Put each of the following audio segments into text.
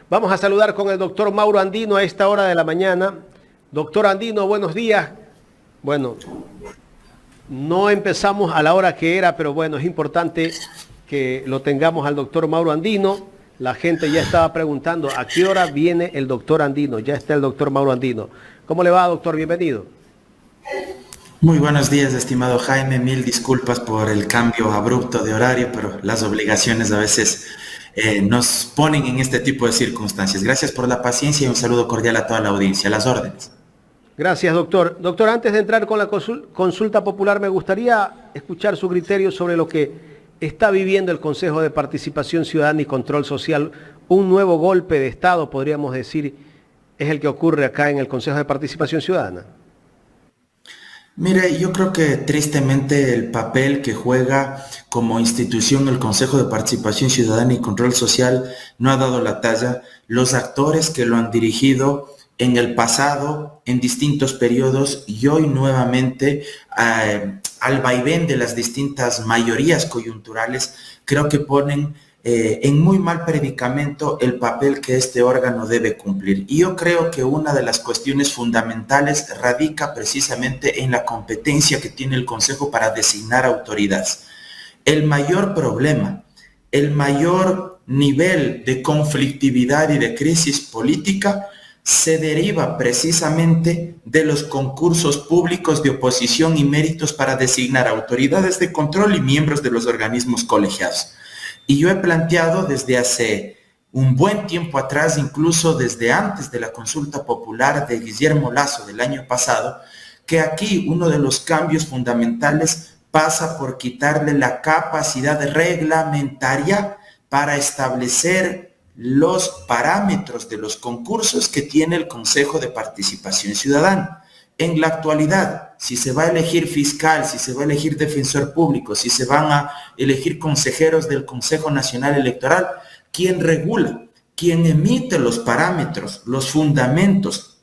Vamos a saludar con el doctor Mauro Andino a esta hora de la mañana. Doctor Andino, buenos días. Bueno, no empezamos a la hora que era, pero bueno, es importante que lo tengamos al doctor Mauro Andino. La gente ya estaba preguntando a qué hora viene el doctor Andino. Ya está el doctor Mauro Andino. ¿Cómo le va, doctor? Bienvenido. Muy buenos días, estimado Jaime. Mil disculpas por el cambio abrupto de horario, pero las obligaciones a veces nos ponen en este tipo de circunstancias. Gracias por la paciencia y un saludo cordial a toda la audiencia. A las órdenes. Gracias, doctor. Doctor, antes de entrar con la consulta popular, me gustaría escuchar su criterio sobre lo que está viviendo el Consejo de Participación Ciudadana y Control Social. Un nuevo golpe de Estado, podríamos decir, es el que ocurre acá en el Consejo de Participación Ciudadana. Mire, yo creo que tristemente el papel que juega como institución el Consejo de Participación Ciudadana y Control Social no ha dado la talla. Los actores que lo han dirigido en el pasado, en distintos periodos y hoy nuevamente al vaivén de las distintas mayorías coyunturales, creo que ponen en muy mal predicamento el papel que este órgano debe cumplir. Y yo creo que una de las cuestiones fundamentales radica precisamente en la competencia que tiene el Consejo para designar autoridades. El mayor problema, el mayor nivel de conflictividad y de crisis política se deriva precisamente de los concursos públicos de oposición y méritos para designar autoridades de control y miembros de los organismos colegiados. Y yo he planteado desde hace un buen tiempo atrás, incluso desde antes de la consulta popular de Guillermo Lasso del año pasado, que aquí uno de los cambios fundamentales pasa por quitarle la capacidad reglamentaria para establecer los parámetros de los concursos que tiene el Consejo de Participación Ciudadana. En la actualidad, si se va a elegir fiscal, si se va a elegir defensor público, si se van a elegir consejeros del Consejo Nacional Electoral, ¿quién regula? ¿Quién emite los parámetros, los fundamentos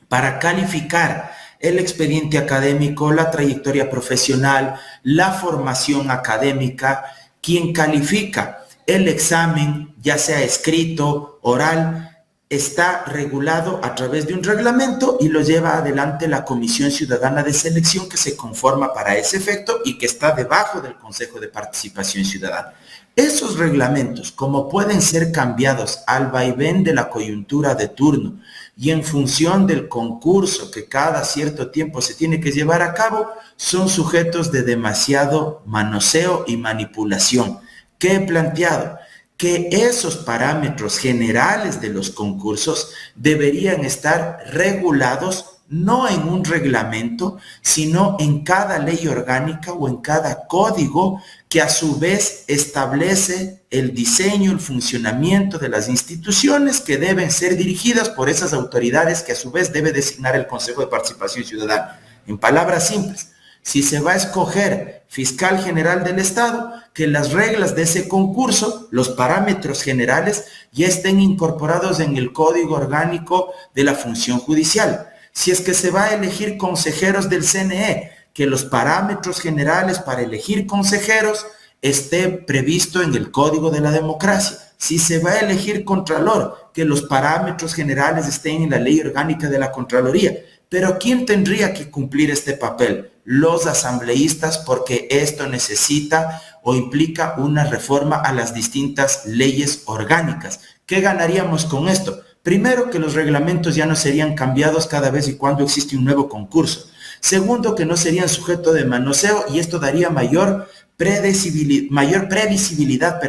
para calificar el expediente académico, la trayectoria profesional, la formación académica? ¿Quién califica el examen, ya sea escrito, oral? Está regulado a través de un reglamento y lo lleva adelante la Comisión Ciudadana de Selección que se conforma para ese efecto y que está debajo del Consejo de Participación Ciudadana. Esos reglamentos, como pueden ser cambiados al vaivén de la coyuntura de turno y en función del concurso que cada cierto tiempo se tiene que llevar a cabo, son sujetos de demasiado manoseo y manipulación. ¿Qué he planteado? Que esos parámetros generales de los concursos deberían estar regulados no en un reglamento, sino en cada ley orgánica o en cada código que a su vez establece el diseño, el funcionamiento de las instituciones que deben ser dirigidas por esas autoridades que a su vez debe designar el Consejo de Participación Ciudadana. En palabras simples, si se va a escoger fiscal general del Estado, que las reglas de ese concurso, los parámetros generales, ya estén incorporados en el Código Orgánico de la Función Judicial. Si es que se va a elegir consejeros del CNE, que los parámetros generales para elegir consejeros esté previsto en el Código de la Democracia. Si se va a elegir contralor, que los parámetros generales estén en la Ley Orgánica de la Contraloría. Pero ¿quién tendría que cumplir este papel? Los asambleístas, porque esto necesita o implica una reforma a las distintas leyes orgánicas. ¿Qué ganaríamos con esto? Primero, que los reglamentos ya no serían cambiados cada vez y cuando existe un nuevo concurso. Segundo, que no serían sujeto de manoseo y esto daría mayor previsibilidad,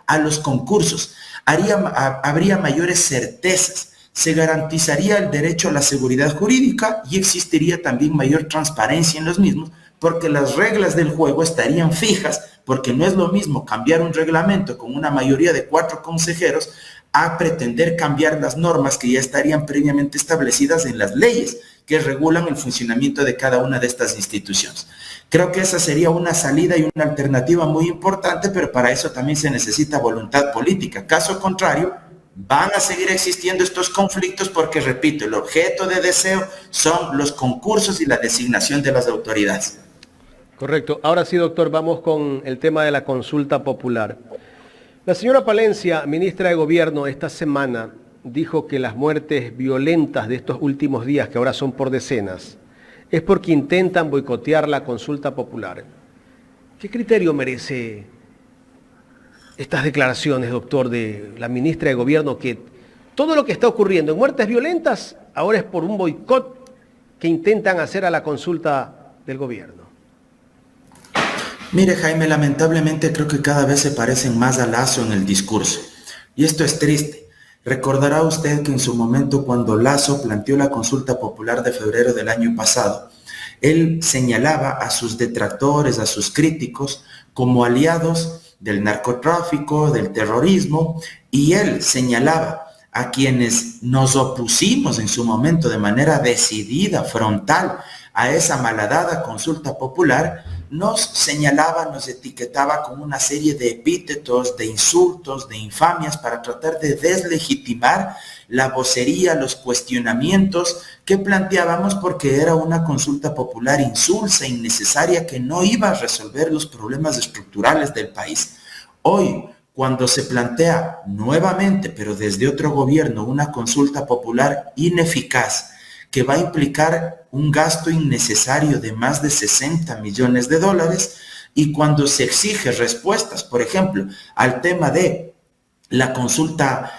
a los concursos. Habría mayores certezas. Se garantizaría el derecho a la seguridad jurídica y existiría también mayor transparencia en los mismos, porque las reglas del juego estarían fijas, porque no es lo mismo cambiar un reglamento con una mayoría de 4 consejeros a pretender cambiar las normas que ya estarían previamente establecidas en las leyes que regulan el funcionamiento de cada una de estas instituciones. Creo que esa sería una salida y una alternativa muy importante, pero para eso también se necesita voluntad política. Caso contrario, van a seguir existiendo estos conflictos porque, repito, el objeto de deseo son los concursos y la designación de las autoridades. Correcto. Ahora sí, doctor, vamos con el tema de la consulta popular. La señora Palencia, ministra de Gobierno, esta semana dijo que las muertes violentas de estos últimos días, que ahora son por decenas, es porque intentan boicotear la consulta popular. ¿Qué criterio merece estas declaraciones, doctor, de la ministra de Gobierno, que todo lo que está ocurriendo en muertes violentas ahora es por un boicot que intentan hacer a la consulta del gobierno? Mire, Jaime, lamentablemente creo que cada vez se parecen más a Lasso en el discurso. Y esto es triste. Recordará usted que en su momento, cuando Lasso planteó la consulta popular de febrero del año pasado, él señalaba a sus detractores, a sus críticos, como aliados del narcotráfico, del terrorismo, y él señalaba a quienes nos opusimos en su momento de manera decidida, frontal, a esa malhadada consulta popular, nos señalaba, nos etiquetaba con una serie de epítetos, de insultos, de infamias para tratar de deslegitimar la vocería, los cuestionamientos que planteábamos, porque era una consulta popular insulsa, innecesaria, que no iba a resolver los problemas estructurales del país. Hoy, cuando se plantea nuevamente, pero desde otro gobierno, una consulta popular ineficaz, que va a implicar un gasto innecesario de más de 60 millones de dólares, y cuando se exige respuestas, por ejemplo, al tema de la consulta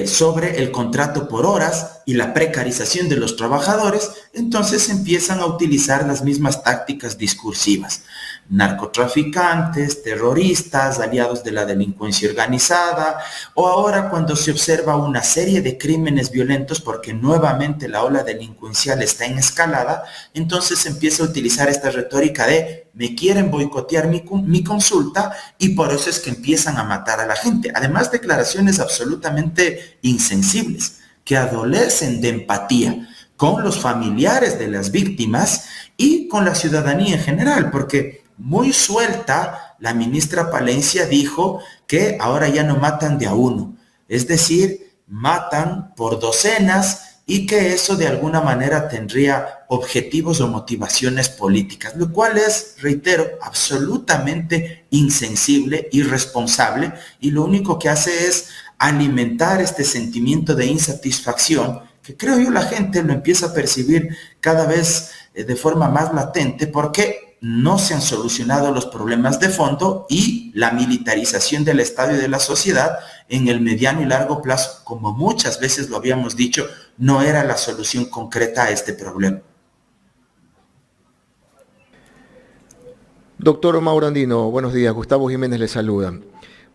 sobre el contrato por horas y la precarización de los trabajadores, entonces empiezan a utilizar las mismas tácticas discursivas. Narcotraficantes, terroristas, aliados de la delincuencia organizada, o ahora cuando se observa una serie de crímenes violentos porque nuevamente la ola delincuencial está en escalada, entonces se empieza a utilizar esta retórica de me quieren boicotear mi consulta y por eso es que empiezan a matar a la gente. Además, declaraciones absolutamente insensibles que adolecen de empatía con los familiares de las víctimas y con la ciudadanía en general, porque muy suelta la ministra Palencia dijo que ahora ya no matan de a uno, es decir, matan por docenas, y que eso de alguna manera tendría objetivos o motivaciones políticas, lo cual es, reitero, absolutamente insensible, irresponsable, y lo único que hace es alimentar este sentimiento de insatisfacción que creo yo la gente lo empieza a percibir cada vez de forma más latente, porque no se han solucionado los problemas de fondo y la militarización del Estado y de la sociedad en el mediano y largo plazo, como muchas veces lo habíamos dicho, no era la solución concreta a este problema. Doctor Mauro Andino, buenos días. Gustavo Jiménez le saluda.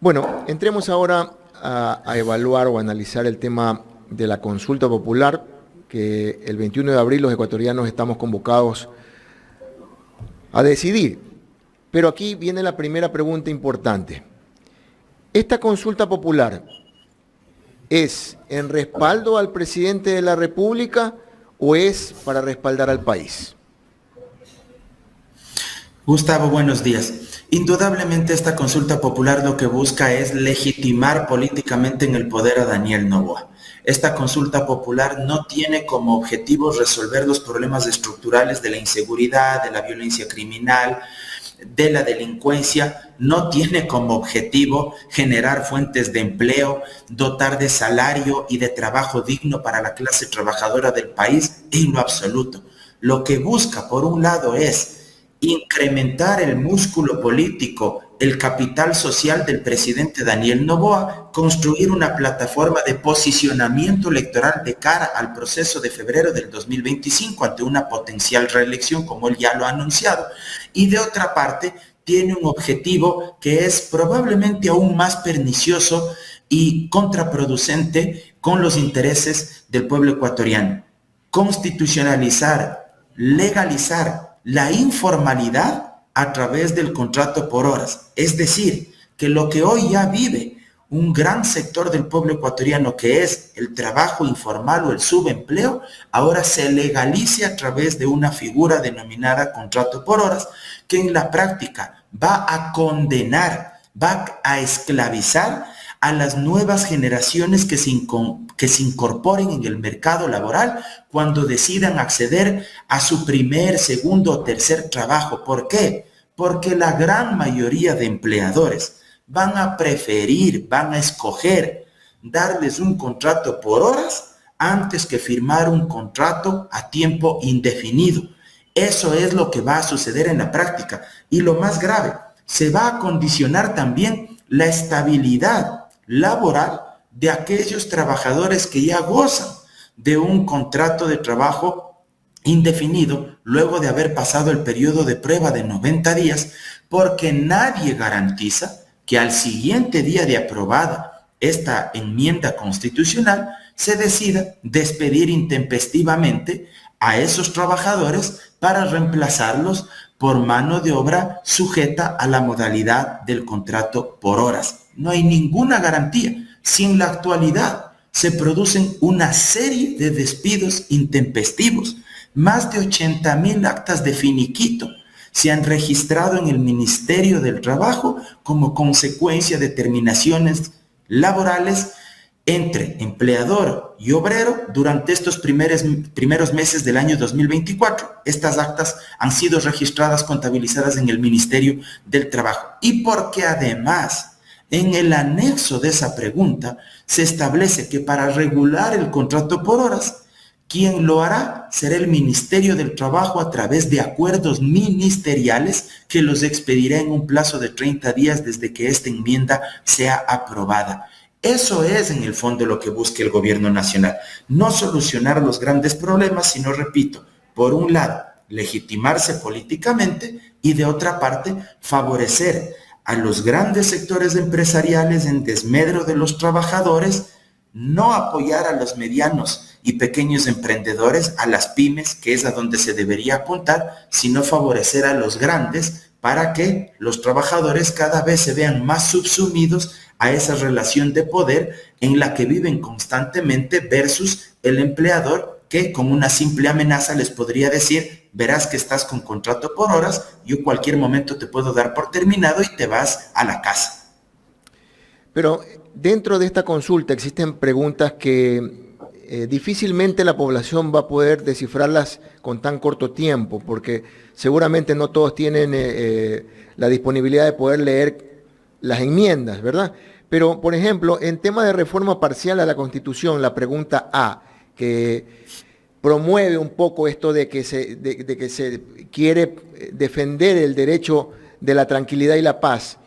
Bueno, entremos ahora a evaluar o analizar el tema de la consulta popular, que el 21 de abril los ecuatorianos estamos convocados a decidir. Pero aquí viene la primera pregunta importante. ¿Esta consulta popular es en respaldo al presidente de la República o es para respaldar al país? Gustavo, buenos días. Indudablemente esta consulta popular lo que busca es legitimar políticamente en el poder a Daniel Noboa. Esta consulta popular no tiene como objetivo resolver los problemas estructurales de la inseguridad, de la violencia criminal, de la delincuencia, no tiene como objetivo generar fuentes de empleo, dotar de salario y de trabajo digno para la clase trabajadora del país, en lo absoluto. Lo que busca, por un lado, es incrementar el músculo político, el capital social del presidente Daniel Noboa, construir una plataforma de posicionamiento electoral de cara al proceso de febrero del 2025 ante una potencial reelección, como él ya lo ha anunciado, y de otra parte tiene un objetivo que es probablemente aún más pernicioso y contraproducente con los intereses del pueblo ecuatoriano: constitucionalizar, legalizar la informalidad a través del contrato por horas. Es decir, que lo que hoy ya vive un gran sector del pueblo ecuatoriano, que es el trabajo informal o el subempleo, ahora se legalice a través de una figura denominada contrato por horas, que en la práctica va a condenar, va a esclavizar a las nuevas generaciones que se incorporen en el mercado laboral cuando decidan acceder a su primer, segundo o tercer trabajo. ¿Por qué? Porque la gran mayoría de empleadores van a preferir, van a escoger darles un contrato por horas antes que firmar un contrato a tiempo indefinido. Eso es lo que va a suceder en la práctica. Y lo más grave, se va a condicionar también la estabilidad laboral de aquellos trabajadores que ya gozan de un contrato de trabajo indefinido luego de haber pasado el periodo de prueba de 90 días, porque nadie garantiza que al siguiente día de aprobada esta enmienda constitucional se decida despedir intempestivamente a esos trabajadores para reemplazarlos por mano de obra sujeta a la modalidad del contrato por horas. No hay ninguna garantía. Si en la actualidad se producen una serie de despidos intempestivos, más de 80,000 actas de finiquito se han registrado en el Ministerio del Trabajo como consecuencia de terminaciones laborales entre empleador y obrero durante estos primeros meses del año 2024. Estas actas han sido registradas, contabilizadas en el Ministerio del Trabajo. Y porque además, en el anexo de esa pregunta, se establece que para regular el contrato por horas, quien lo hará será el Ministerio del Trabajo a través de acuerdos ministeriales que los expedirá en un plazo de 30 días desde que esta enmienda sea aprobada. Eso es en el fondo lo que busca el gobierno nacional. No solucionar los grandes problemas, sino, repito, por un lado, legitimarse políticamente y de otra parte, favorecer a los grandes sectores empresariales en desmedro de los trabajadores, no apoyar a los medianos y pequeños emprendedores, a las pymes, que es a donde se debería apuntar, sino favorecer a los grandes para que los trabajadores cada vez se vean más subsumidos a esa relación de poder en la que viven constantemente versus el empleador que con una simple amenaza les podría decir: verás que estás con contrato por horas, yo cualquier momento te puedo dar por terminado y te vas a la casa. Pero dentro de esta consulta existen preguntas que difícilmente la población va a poder descifrarlas con tan corto tiempo, porque seguramente no todos tienen la disponibilidad de poder leer las enmiendas, ¿verdad? Pero, por ejemplo, en tema de reforma parcial a la Constitución, la pregunta A, que promueve un poco esto de que se quiere defender el derecho de la tranquilidad y la paz,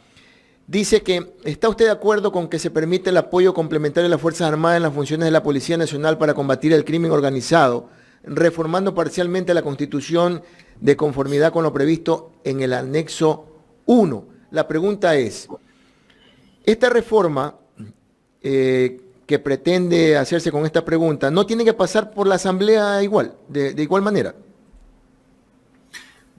dice que ¿está usted de acuerdo con que se permite el apoyo complementario de las Fuerzas Armadas en las funciones de la Policía Nacional para combatir el crimen organizado, reformando parcialmente la Constitución de conformidad con lo previsto en el anexo 1? La pregunta es, esta reforma que pretende hacerse con esta pregunta, ¿no tiene que pasar por la Asamblea igual, de igual manera?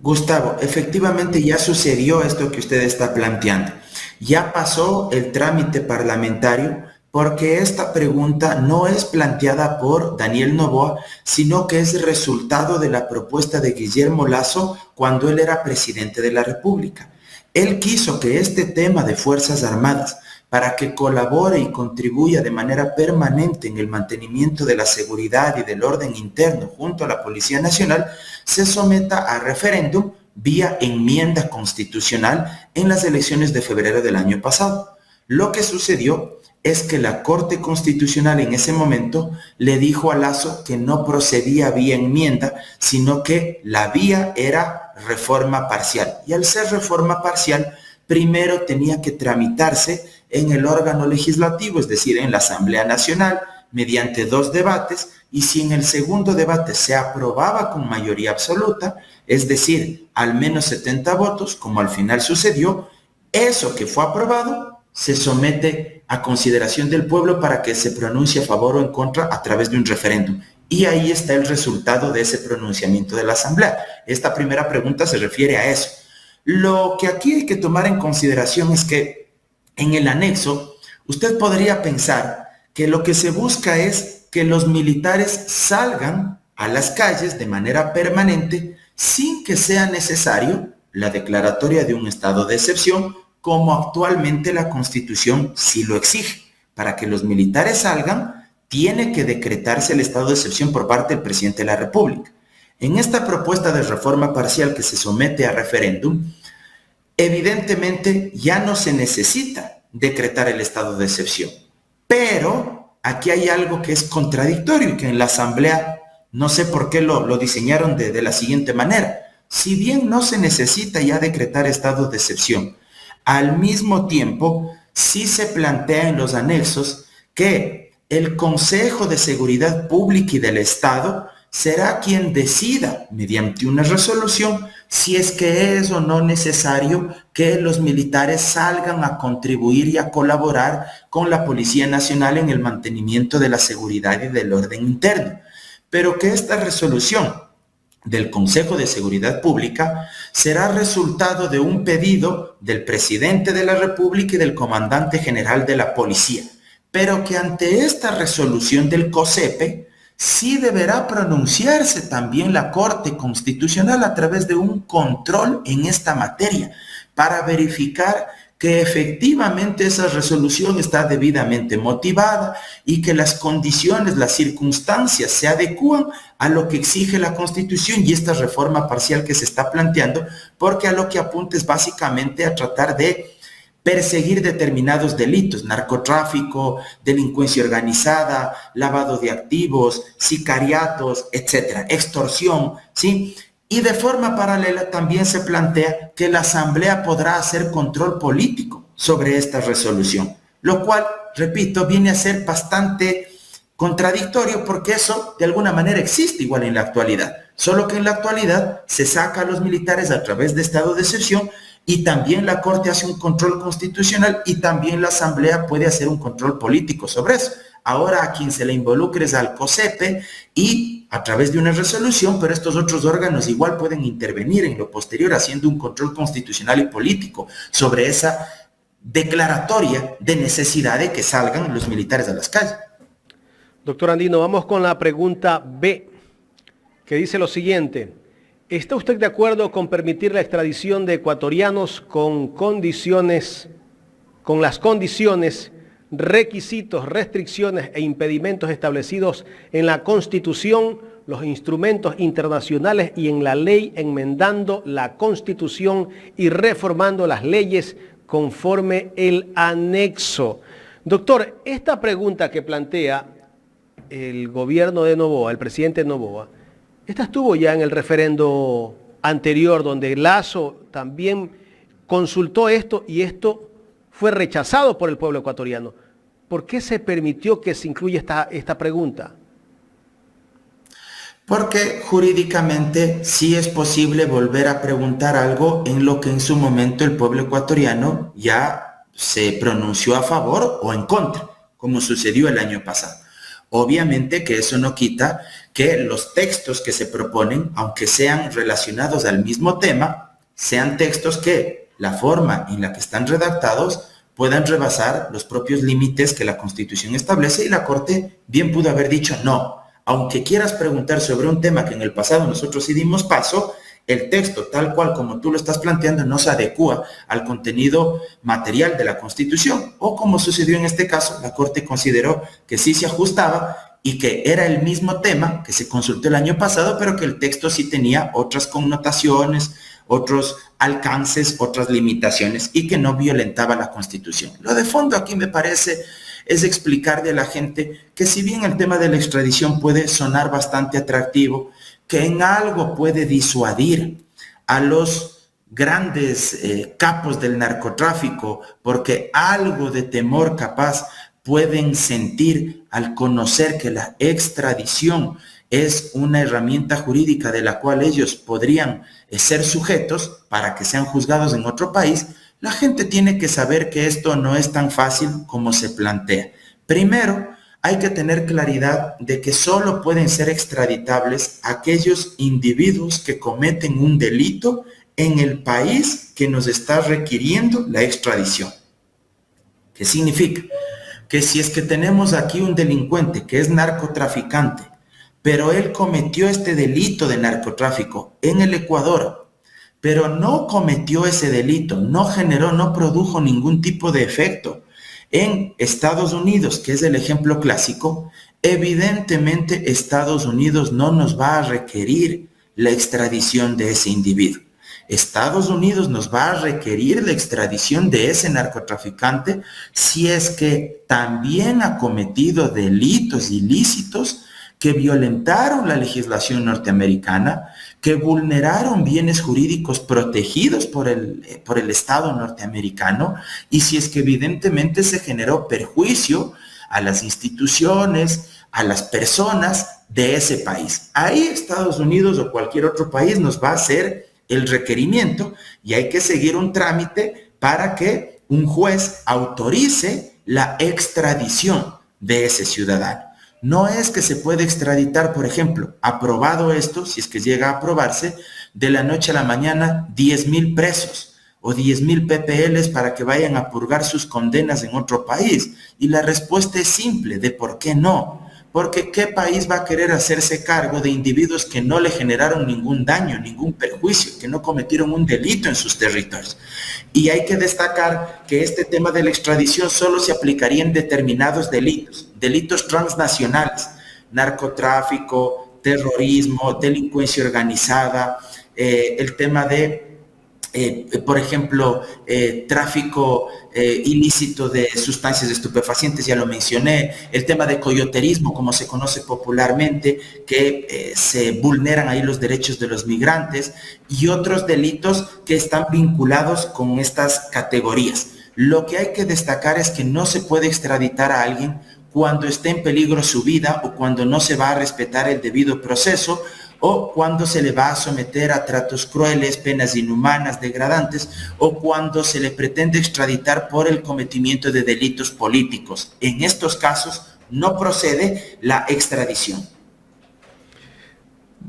Gustavo, efectivamente ya sucedió esto que usted está planteando. Ya pasó el trámite parlamentario porque esta pregunta no es planteada por Daniel Noboa, sino que es resultado de la propuesta de Guillermo Lasso cuando él era presidente de la República. Él quiso que este tema de Fuerzas Armadas, para que colabore y contribuya de manera permanente en el mantenimiento de la seguridad y del orden interno junto a la Policía Nacional, se someta a referéndum vía enmienda constitucional en las elecciones de febrero del año pasado. Lo que sucedió es que la Corte Constitucional en ese momento le dijo a Lasso que no procedía vía enmienda, sino que la vía era reforma parcial. Y al ser reforma parcial, primero tenía que tramitarse en el órgano legislativo, es decir, en la Asamblea Nacional, mediante 2 debates, y si en el segundo debate se aprobaba con mayoría absoluta, es decir, al menos 70 votos, como al final sucedió, eso que fue aprobado se somete a consideración del pueblo para que se pronuncie a favor o en contra a través de un referéndum. Y ahí está el resultado de ese pronunciamiento de la Asamblea. Esta primera pregunta se refiere a eso. Lo que aquí hay que tomar en consideración es que en el anexo usted podría pensar que lo que se busca es que los militares salgan a las calles de manera permanente sin que sea necesario la declaratoria de un estado de excepción, como actualmente la Constitución sí lo exige. Para que los militares salgan, tiene que decretarse el estado de excepción por parte del presidente de la República. En esta propuesta de reforma parcial que se somete a referéndum, evidentemente ya no se necesita decretar el estado de excepción. Pero aquí hay algo que es contradictorio y que en la Asamblea no sé por qué lo diseñaron de la siguiente manera. Si bien no se necesita ya decretar estado de excepción, al mismo tiempo sí se plantea en los anexos que el Consejo de Seguridad Pública y del Estado será quien decida, mediante una resolución, si es que es o no necesario que los militares salgan a contribuir y a colaborar con la Policía Nacional en el mantenimiento de la seguridad y del orden interno. Pero que esta resolución del Consejo de Seguridad Pública será resultado de un pedido del presidente de la República y del comandante general de la policía, pero que ante esta resolución del COSEPE sí deberá pronunciarse también la Corte Constitucional a través de un control en esta materia para verificar que efectivamente esa resolución está debidamente motivada y que las condiciones, las circunstancias se adecúan a lo que exige la Constitución y esta reforma parcial que se está planteando, porque a lo que apunta es básicamente a tratar de perseguir determinados delitos, narcotráfico, delincuencia organizada, lavado de activos, sicariatos, etcétera, extorsión, ¿sí? Y de forma paralela también se plantea que la Asamblea podrá hacer control político sobre esta resolución, lo cual, repito, viene a ser bastante contradictorio porque eso de alguna manera existe igual en la actualidad, solo que en la actualidad se saca a los militares a través de estado de excepción y también la Corte hace un control constitucional y también la Asamblea puede hacer un control político sobre eso. Ahora a quien se le involucre es al COSEPE y a través de una resolución, pero estos otros órganos igual pueden intervenir en lo posterior haciendo un control constitucional y político sobre esa declaratoria de necesidad de que salgan los militares a las calles. Doctor Andino, vamos con la pregunta B, que dice lo siguiente. ¿Está usted de acuerdo con permitir la extradición de ecuatorianos con las condiciones, requisitos, restricciones e impedimentos establecidos en la Constitución, los instrumentos internacionales y en la ley, enmendando la Constitución y reformando las leyes conforme el anexo? Doctor, esta pregunta que plantea el gobierno de Noboa, el presidente Noboa, esta estuvo ya en el referendo anterior, donde Lasso también consultó esto y esto fue rechazado por el pueblo ecuatoriano. ¿Por qué se permitió que se incluya esta pregunta? Porque jurídicamente sí es posible volver a preguntar algo en lo que en su momento el pueblo ecuatoriano ya se pronunció a favor o en contra, como sucedió el año pasado. Obviamente que eso no quita que los textos que se proponen, aunque sean relacionados al mismo tema, sean textos que la forma en la que están redactados puedan rebasar los propios límites que la Constitución establece y la Corte bien pudo haber dicho no. Aunque quieras preguntar sobre un tema que en el pasado nosotros sí dimos paso, el texto tal cual como tú lo estás planteando no se adecúa al contenido material de la Constitución. O como sucedió en este caso, la Corte consideró que sí se ajustaba y que era el mismo tema que se consultó el año pasado, pero que el texto sí tenía otras connotaciones, otros alcances, otras limitaciones y que no violentaba la Constitución. Lo de fondo aquí me parece es explicarle a la gente que si bien el tema de la extradición puede sonar bastante atractivo, que en algo puede disuadir a los grandes capos del narcotráfico, porque algo de temor capaz pueden sentir al conocer que la extradición es una herramienta jurídica de la cual ellos podrían ser sujetos para que sean juzgados en otro país. La gente tiene que saber que esto no es tan fácil como se plantea. Primero, hay que tener claridad de que solo pueden ser extraditables aquellos individuos que cometen un delito en el país que nos está requiriendo la extradición. ¿Qué significa? Que si es que tenemos aquí un delincuente que es narcotraficante, pero él cometió este delito de narcotráfico en el Ecuador, pero no cometió ese delito, no generó, no produjo ningún tipo de efecto en Estados Unidos, que es el ejemplo clásico, evidentemente Estados Unidos no nos va a requerir la extradición de ese individuo. Estados Unidos nos va a requerir la extradición de ese narcotraficante si es que también ha cometido delitos ilícitos que violentaron la legislación norteamericana, que vulneraron bienes jurídicos protegidos por el Estado norteamericano, y si es que evidentemente se generó perjuicio a las instituciones, a las personas de ese país. Ahí Estados Unidos o cualquier otro país nos va a hacer el requerimiento y hay que seguir un trámite para que un juez autorice la extradición de ese ciudadano. No es que se puede extraditar, por ejemplo, aprobado esto, si es que llega a aprobarse, de la noche a la mañana 10,000 presos o 10,000 PPLs para que vayan a purgar sus condenas en otro país. Y la respuesta es simple, de por qué no. Porque ¿qué país va a querer hacerse cargo de individuos que no le generaron ningún daño, ningún perjuicio, que no cometieron un delito en sus territorios? Y hay que destacar que este tema de la extradición solo se aplicaría en determinados delitos transnacionales, narcotráfico, terrorismo, delincuencia organizada, el tema de por ejemplo, tráfico ilícito de sustancias estupefacientes, ya lo mencioné, el tema de coyoterismo, como se conoce popularmente, que se vulneran ahí los derechos de los migrantes, y otros delitos que están vinculados con estas categorías. Lo que hay que destacar es que no se puede extraditar a alguien cuando esté en peligro su vida o cuando no se va a respetar el debido proceso, o cuando se le va a someter a tratos crueles, penas inhumanas, degradantes, o cuando se le pretende extraditar por el cometimiento de delitos políticos. En estos casos no procede la extradición.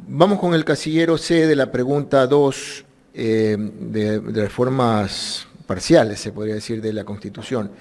Vamos con el casillero C de la pregunta 2 de reformas parciales, se podría decir, de la Constitución.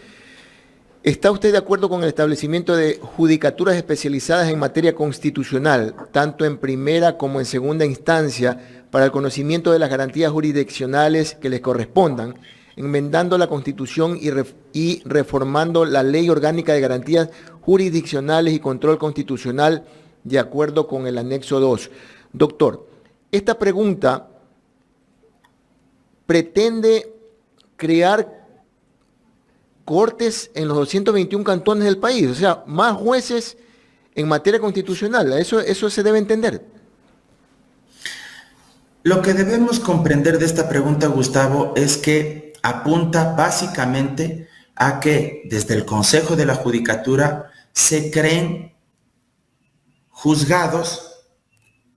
¿Está usted de acuerdo con el establecimiento de judicaturas especializadas en materia constitucional, tanto en primera como en segunda instancia, para el conocimiento de las garantías jurisdiccionales que les correspondan, enmendando la Constitución y reformando la Ley Orgánica de Garantías Jurisdiccionales y Control Constitucional de acuerdo con el anexo 2? Doctor, esta pregunta pretende crear cortes en los 221 cantones del país, o sea, más jueces en materia constitucional. Eso se debe entender. Lo que debemos comprender de esta pregunta, Gustavo, es que apunta básicamente a que desde el Consejo de la Judicatura se creen juzgados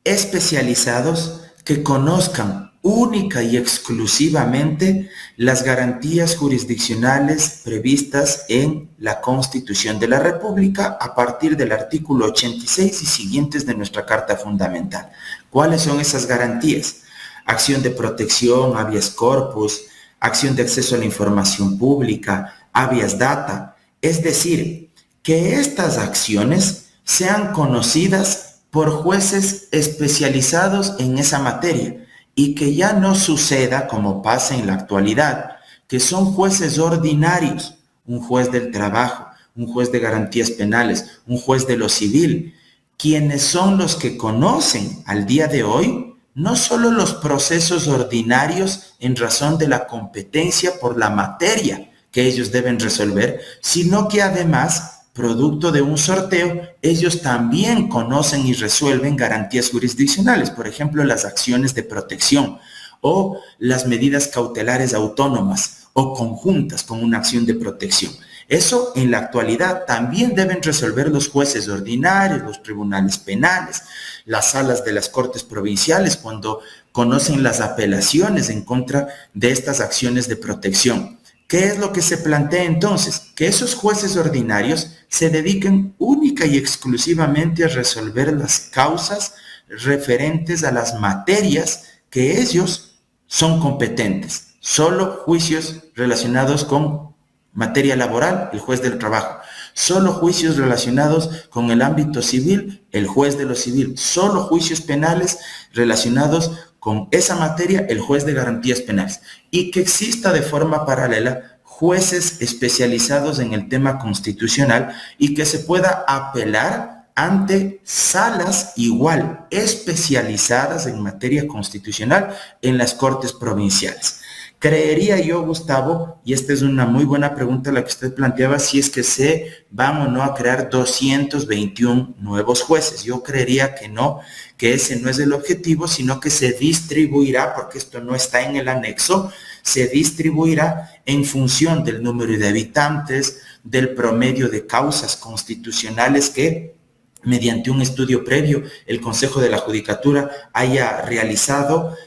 especializados que conozcan única y exclusivamente las garantías jurisdiccionales previstas en la Constitución de la República a partir del artículo 86 y siguientes de nuestra Carta Fundamental. ¿Cuáles son esas garantías? Acción de protección, habeas corpus, acción de acceso a la información pública, habeas data. Es decir, que estas acciones sean conocidas por jueces especializados en esa materia, y que ya no suceda como pasa en la actualidad, que son jueces ordinarios, un juez del trabajo, un juez de garantías penales, un juez de lo civil, quienes son los que conocen al día de hoy no solo los procesos ordinarios en razón de la competencia por la materia que ellos deben resolver, sino que además, producto de un sorteo, ellos también conocen y resuelven garantías jurisdiccionales, por ejemplo, las acciones de protección o las medidas cautelares autónomas o conjuntas con una acción de protección. Eso en la actualidad también deben resolver los jueces ordinarios, los tribunales penales, las salas de las cortes provinciales cuando conocen las apelaciones en contra de estas acciones de protección. ¿Qué es lo que se plantea entonces? Que esos jueces ordinarios se dediquen única y exclusivamente a resolver las causas referentes a las materias que ellos son competentes. Solo juicios relacionados con materia laboral, el juez del trabajo. Solo juicios relacionados con el ámbito civil, el juez de lo civil. Solo juicios penales relacionados con esa materia, el juez de garantías penales. Y que exista de forma paralela jueces especializados en el tema constitucional y que se pueda apelar ante salas igual especializadas en materia constitucional en las Cortes provinciales. Creería yo, Gustavo, y esta es una muy buena pregunta la que usted planteaba, si es que se van o no a crear 221 nuevos jueces. Yo creería que no, que ese no es el objetivo, sino que se distribuirá, porque esto no está en el anexo, se distribuirá en función del número de habitantes, del promedio de causas constitucionales que, mediante un estudio previo, el Consejo de la Judicatura haya realizado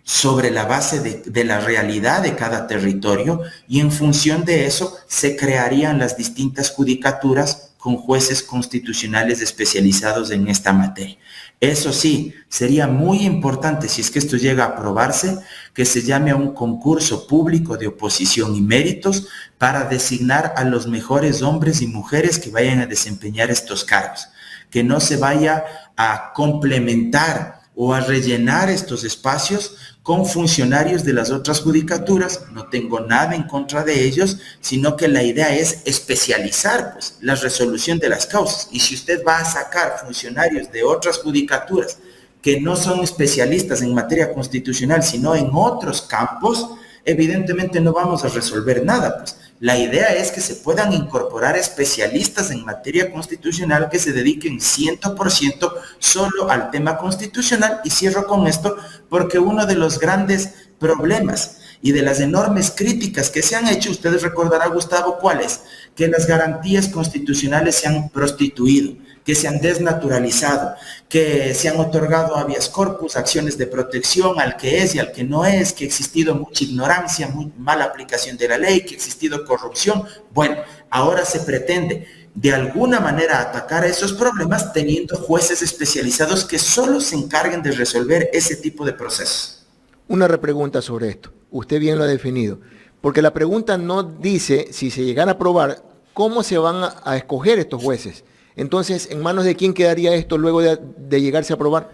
sobre la base de la realidad de cada territorio, y en función de eso se crearían las distintas judicaturas con jueces constitucionales especializados en esta materia. Eso sí, sería muy importante, si es que esto llega a aprobarse, que se llame a un concurso público de oposición y méritos para designar a los mejores hombres y mujeres que vayan a desempeñar estos cargos, que no se vaya a complementar o a rellenar estos espacios con funcionarios de las otras judicaturas. No tengo nada en contra de ellos, sino que la idea es especializar, pues, la resolución de las causas. Y si usted va a sacar funcionarios de otras judicaturas que no son especialistas en materia constitucional, sino en otros campos, evidentemente no vamos a resolver nada, pues. La idea es que se puedan incorporar especialistas en materia constitucional que se dediquen 100% solo al tema constitucional. Y cierro con esto, porque uno de los grandes problemas y de las enormes críticas que se han hecho, ustedes recordarán, Gustavo, ¿cuál es? Que las garantías constitucionales se han prostituido, que se han desnaturalizado, que se han otorgado habeas corpus, acciones de protección al que es y al que no es, que ha existido mucha ignorancia, muy mala aplicación de la ley, que ha existido corrupción. Bueno, ahora se pretende de alguna manera atacar a esos problemas teniendo jueces especializados que solo se encarguen de resolver ese tipo de procesos. Una repregunta sobre esto. Usted bien lo ha definido. Porque la pregunta no dice, si se llegan a aprobar, cómo se van a escoger estos jueces. Entonces, ¿en manos de quién quedaría esto luego de llegarse a aprobar?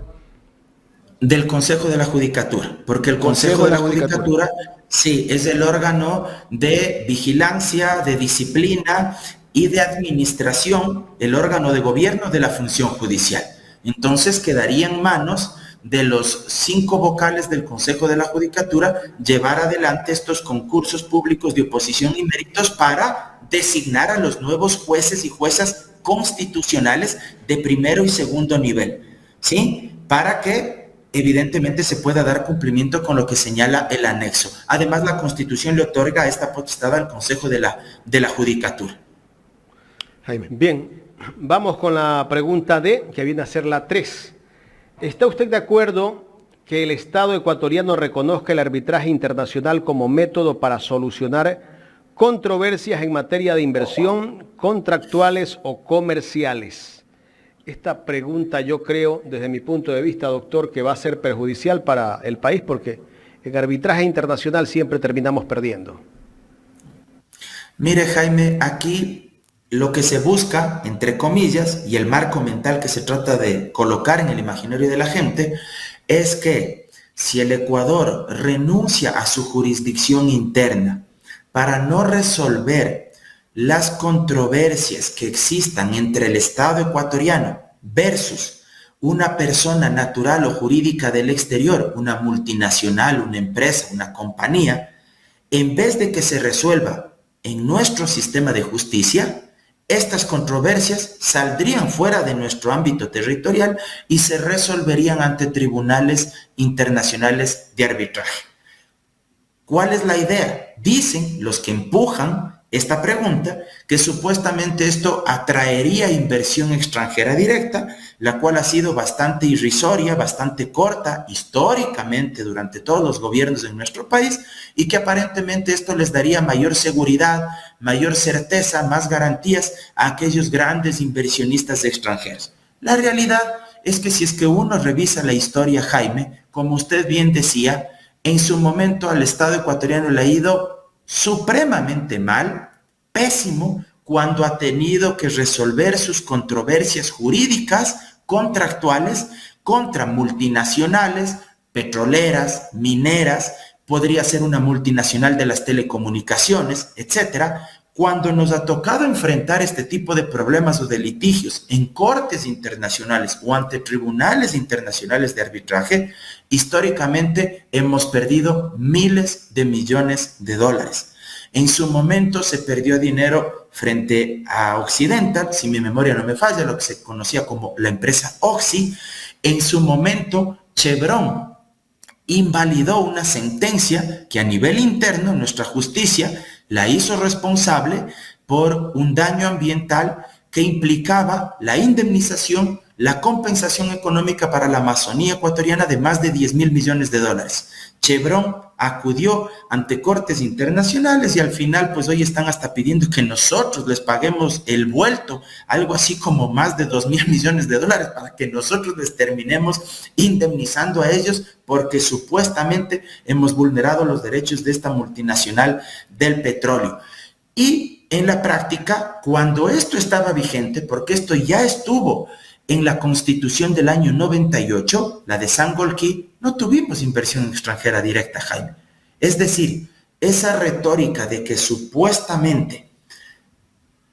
Del Consejo de la Judicatura, porque el Consejo de la Judicatura, sí, es el órgano de vigilancia, de disciplina y de administración, el órgano de gobierno de la función judicial. Entonces, quedaría en manos de los 5 vocales del Consejo de la Judicatura llevar adelante estos concursos públicos de oposición y méritos para designar a los nuevos jueces y juezas constitucionales de primero y segundo nivel, ¿sí? Para que evidentemente se pueda dar cumplimiento con lo que señala el anexo. Además, la Constitución le otorga esta potestad al Consejo de la Judicatura. Jaime. Bien, vamos con la pregunta D, que viene a ser la 3. ¿Está usted de acuerdo que el Estado ecuatoriano reconozca el arbitraje internacional como método para solucionar controversias en materia de inversión, contractuales o comerciales? Esta pregunta yo creo, desde mi punto de vista, doctor, que va a ser perjudicial para el país, porque en arbitraje internacional siempre terminamos perdiendo. Mire, Jaime, aquí lo que se busca, entre comillas, y el marco mental que se trata de colocar en el imaginario de la gente, es que si el Ecuador renuncia a su jurisdicción interna para no resolver las controversias que existan entre el Estado ecuatoriano versus una persona natural o jurídica del exterior, una multinacional, una empresa, una compañía, en vez de que se resuelva en nuestro sistema de justicia, estas controversias saldrían fuera de nuestro ámbito territorial y se resolverían ante tribunales internacionales de arbitraje. ¿Cuál es la idea? Dicen los que empujan esta pregunta que supuestamente esto atraería inversión extranjera directa, la cual ha sido bastante irrisoria, bastante corta históricamente durante todos los gobiernos de nuestro país, y que aparentemente esto les daría mayor seguridad, mayor certeza, más garantías a aquellos grandes inversionistas extranjeros. La realidad es que si es que uno revisa la historia, Jaime, como usted bien decía, en su momento al Estado ecuatoriano le ha ido supremamente mal, pésimo, cuando ha tenido que resolver sus controversias jurídicas, contractuales, contra multinacionales, petroleras, mineras, podría ser una multinacional de las telecomunicaciones, etcétera, cuando nos ha tocado enfrentar este tipo de problemas o de litigios en cortes internacionales o ante tribunales internacionales de arbitraje, históricamente hemos perdido miles de millones de dólares. En su momento se perdió dinero frente a Occidental, si mi memoria no me falla, lo que se conocía como la empresa Oxy. En su momento, Chevron invalidó una sentencia que a nivel interno nuestra justicia la hizo responsable por un daño ambiental que implicaba la indemnización, la compensación económica para la Amazonía ecuatoriana de más de 10.000 millones de dólares. Chevron acudió ante cortes internacionales y al final pues hoy están hasta pidiendo que nosotros les paguemos el vuelto, algo así como más de 2.000 millones de dólares para que nosotros les terminemos indemnizando a ellos porque supuestamente hemos vulnerado los derechos de esta multinacional del petróleo. Y en la práctica, cuando esto estaba vigente, porque esto ya estuvo en la Constitución del año 98, la de Sangolquí, no tuvimos inversión extranjera directa, Jaime. Es decir, esa retórica de que supuestamente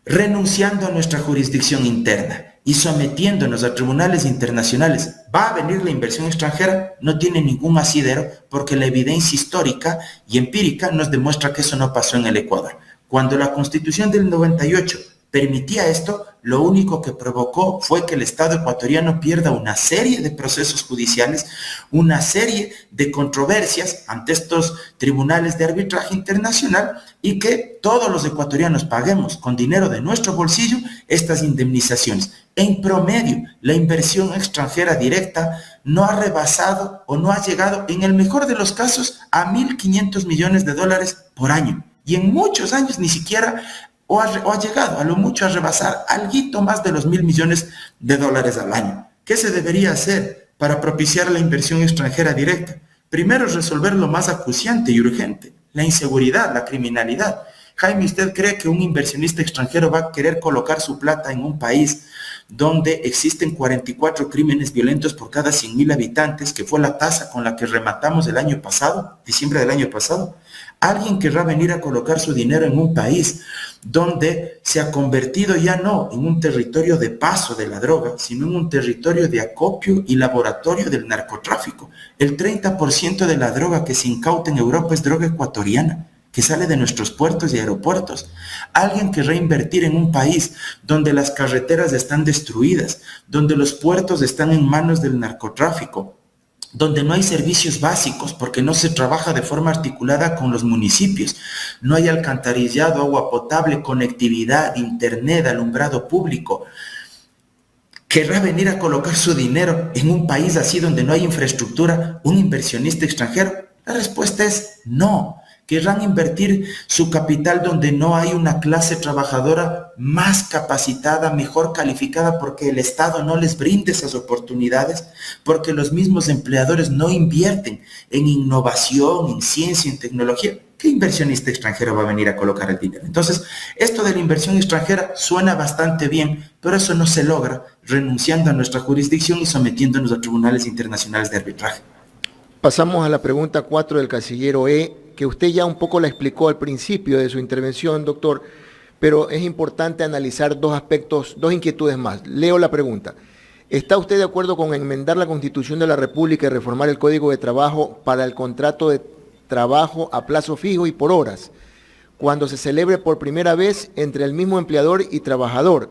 renunciando a nuestra jurisdicción interna y sometiéndonos a tribunales internacionales va a venir la inversión extranjera, no tiene ningún asidero porque la evidencia histórica y empírica nos demuestra que eso no pasó en el Ecuador. Cuando la Constitución del 98 permitía esto, lo único que provocó fue que el Estado ecuatoriano pierda una serie de procesos judiciales, una serie de controversias ante estos tribunales de arbitraje internacional y que todos los ecuatorianos paguemos con dinero de nuestro bolsillo estas indemnizaciones. En promedio, la inversión extranjera directa no ha rebasado o no ha llegado, en el mejor de los casos, a 1.500 millones de dólares por año. Y en muchos años ni siquiera o ha llegado a lo mucho a rebasar alguito más de los 1.000 millones de dólares al año. ¿Qué se debería hacer para propiciar la inversión extranjera directa? Primero, resolver lo más acuciante y urgente, la inseguridad, la criminalidad. Jaime, ¿usted cree que un inversionista extranjero va a querer colocar su plata en un país donde existen 44 crímenes violentos por cada 100.000 habitantes, que fue la tasa con la que rematamos el año pasado, diciembre del año pasado? Alguien querrá venir a colocar su dinero en un país donde se ha convertido ya no en un territorio de paso de la droga, sino en un territorio de acopio y laboratorio del narcotráfico. El 30% de la droga que se incauta en Europa es droga ecuatoriana, que sale de nuestros puertos y aeropuertos. Alguien querrá invertir en un país donde las carreteras están destruidas, donde los puertos están en manos del narcotráfico, donde no hay servicios básicos porque no se trabaja de forma articulada con los municipios, no hay alcantarillado, agua potable, conectividad, internet, alumbrado público. ¿Querrá venir a colocar su dinero en un país así donde no hay infraestructura, un inversionista extranjero? La respuesta es no. Querrán invertir su capital donde no hay una clase trabajadora más capacitada, mejor calificada, porque el Estado no les brinda esas oportunidades, porque los mismos empleadores no invierten en innovación, en ciencia, en tecnología. ¿Qué inversionista extranjero va a venir a colocar el dinero? Entonces, esto de la inversión extranjera suena bastante bien, pero eso no se logra renunciando a nuestra jurisdicción y sometiéndonos a tribunales internacionales de arbitraje. Pasamos a la pregunta 4 del casillero E, que usted ya un poco la explicó al principio de su intervención, doctor, pero es importante analizar dos aspectos, dos inquietudes más. Leo la pregunta. ¿Está usted de acuerdo con enmendar la Constitución de la República y reformar el Código de Trabajo para el contrato de trabajo a plazo fijo y por horas, cuando se celebre por primera vez entre el mismo empleador y trabajador,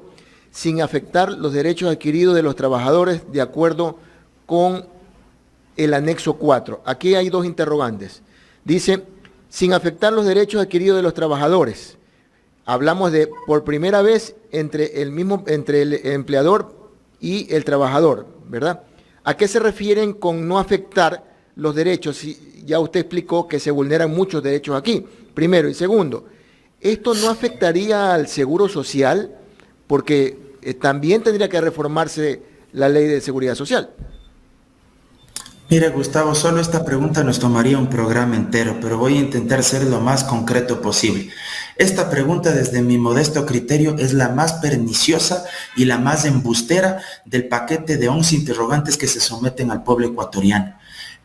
sin afectar los derechos adquiridos de los trabajadores de acuerdo con el anexo 4? Aquí hay dos interrogantes. Dice, sin afectar los derechos adquiridos de los trabajadores. Hablamos de por primera vez entre el empleador y el trabajador, ¿verdad? ¿A qué se refieren con no afectar los derechos? Ya usted explicó que se vulneran muchos derechos aquí, primero. Y segundo, ¿esto no afectaría al seguro social? Porque también tendría que reformarse la ley de seguridad social. Mira, Gustavo, solo esta pregunta nos tomaría un programa entero, pero voy a intentar ser lo más concreto posible. Esta pregunta, desde mi modesto criterio, es la más perniciosa y la más embustera del paquete de 11 interrogantes que se someten al pueblo ecuatoriano.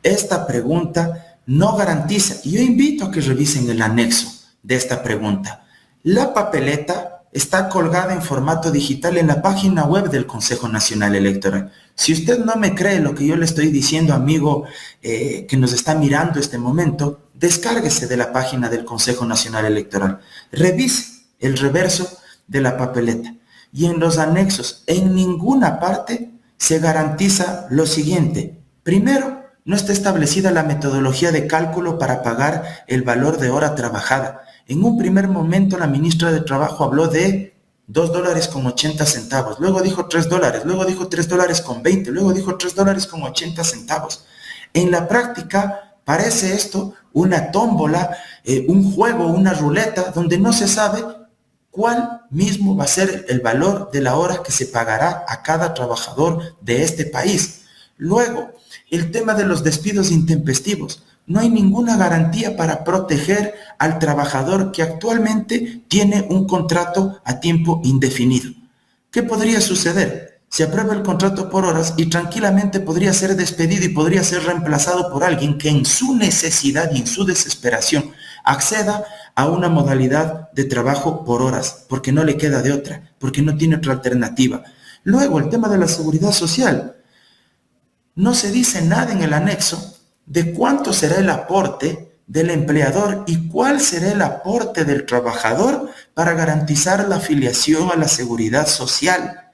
Esta pregunta no garantiza, y yo invito a que revisen el anexo de esta pregunta. La papeleta está colgada en formato digital en la página web del Consejo Nacional Electoral. Si usted no me cree lo que yo le estoy diciendo, amigo que nos está mirando este momento, descárguese de la página del Consejo Nacional Electoral. Revise el reverso de la papeleta. Y en los anexos, en ninguna parte se garantiza lo siguiente. Primero, no está establecida la metodología de cálculo para pagar el valor de hora trabajada. En un primer momento, la ministra de Trabajo habló de $2.80, luego dijo $3, luego dijo $3.20, luego dijo $3.80. En la práctica, parece esto una tómbola, un juego, una ruleta, donde no se sabe cuál mismo va a ser el valor de la hora que se pagará a cada trabajador de este país. Luego, el tema de los despidos intempestivos. No hay ninguna garantía para proteger al trabajador que actualmente tiene un contrato a tiempo indefinido. ¿Qué podría suceder? Se aprueba el contrato por horas y tranquilamente podría ser despedido y podría ser reemplazado por alguien que en su necesidad y en su desesperación acceda a una modalidad de trabajo por horas, porque no le queda de otra, porque no tiene otra alternativa. Luego, el tema de la seguridad social. No se dice nada en el anexo de cuánto será el aporte del empleador y cuál será el aporte del trabajador para garantizar la afiliación a la seguridad social.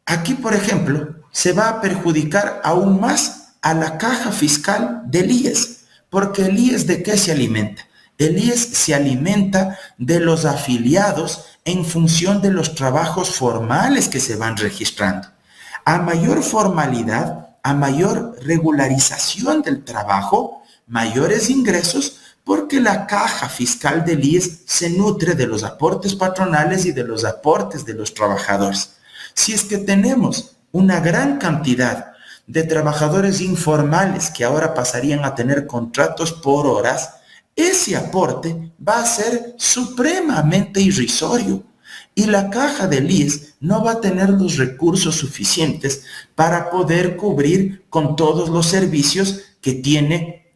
Aquí, por ejemplo, se va a perjudicar aún más a la caja fiscal del IES, porque el IES ¿de qué se alimenta? El IES se alimenta de los afiliados en función de los trabajos formales que se van registrando. A mayor formalidad, a mayor regularización del trabajo, mayores ingresos, porque la caja fiscal del IES se nutre de los aportes patronales y de los aportes de los trabajadores. Si es que tenemos una gran cantidad de trabajadores informales que ahora pasarían a tener contratos por horas, ese aporte va a ser supremamente irrisorio. Y la caja del IES no va a tener los recursos suficientes para poder cubrir con todos los servicios que tiene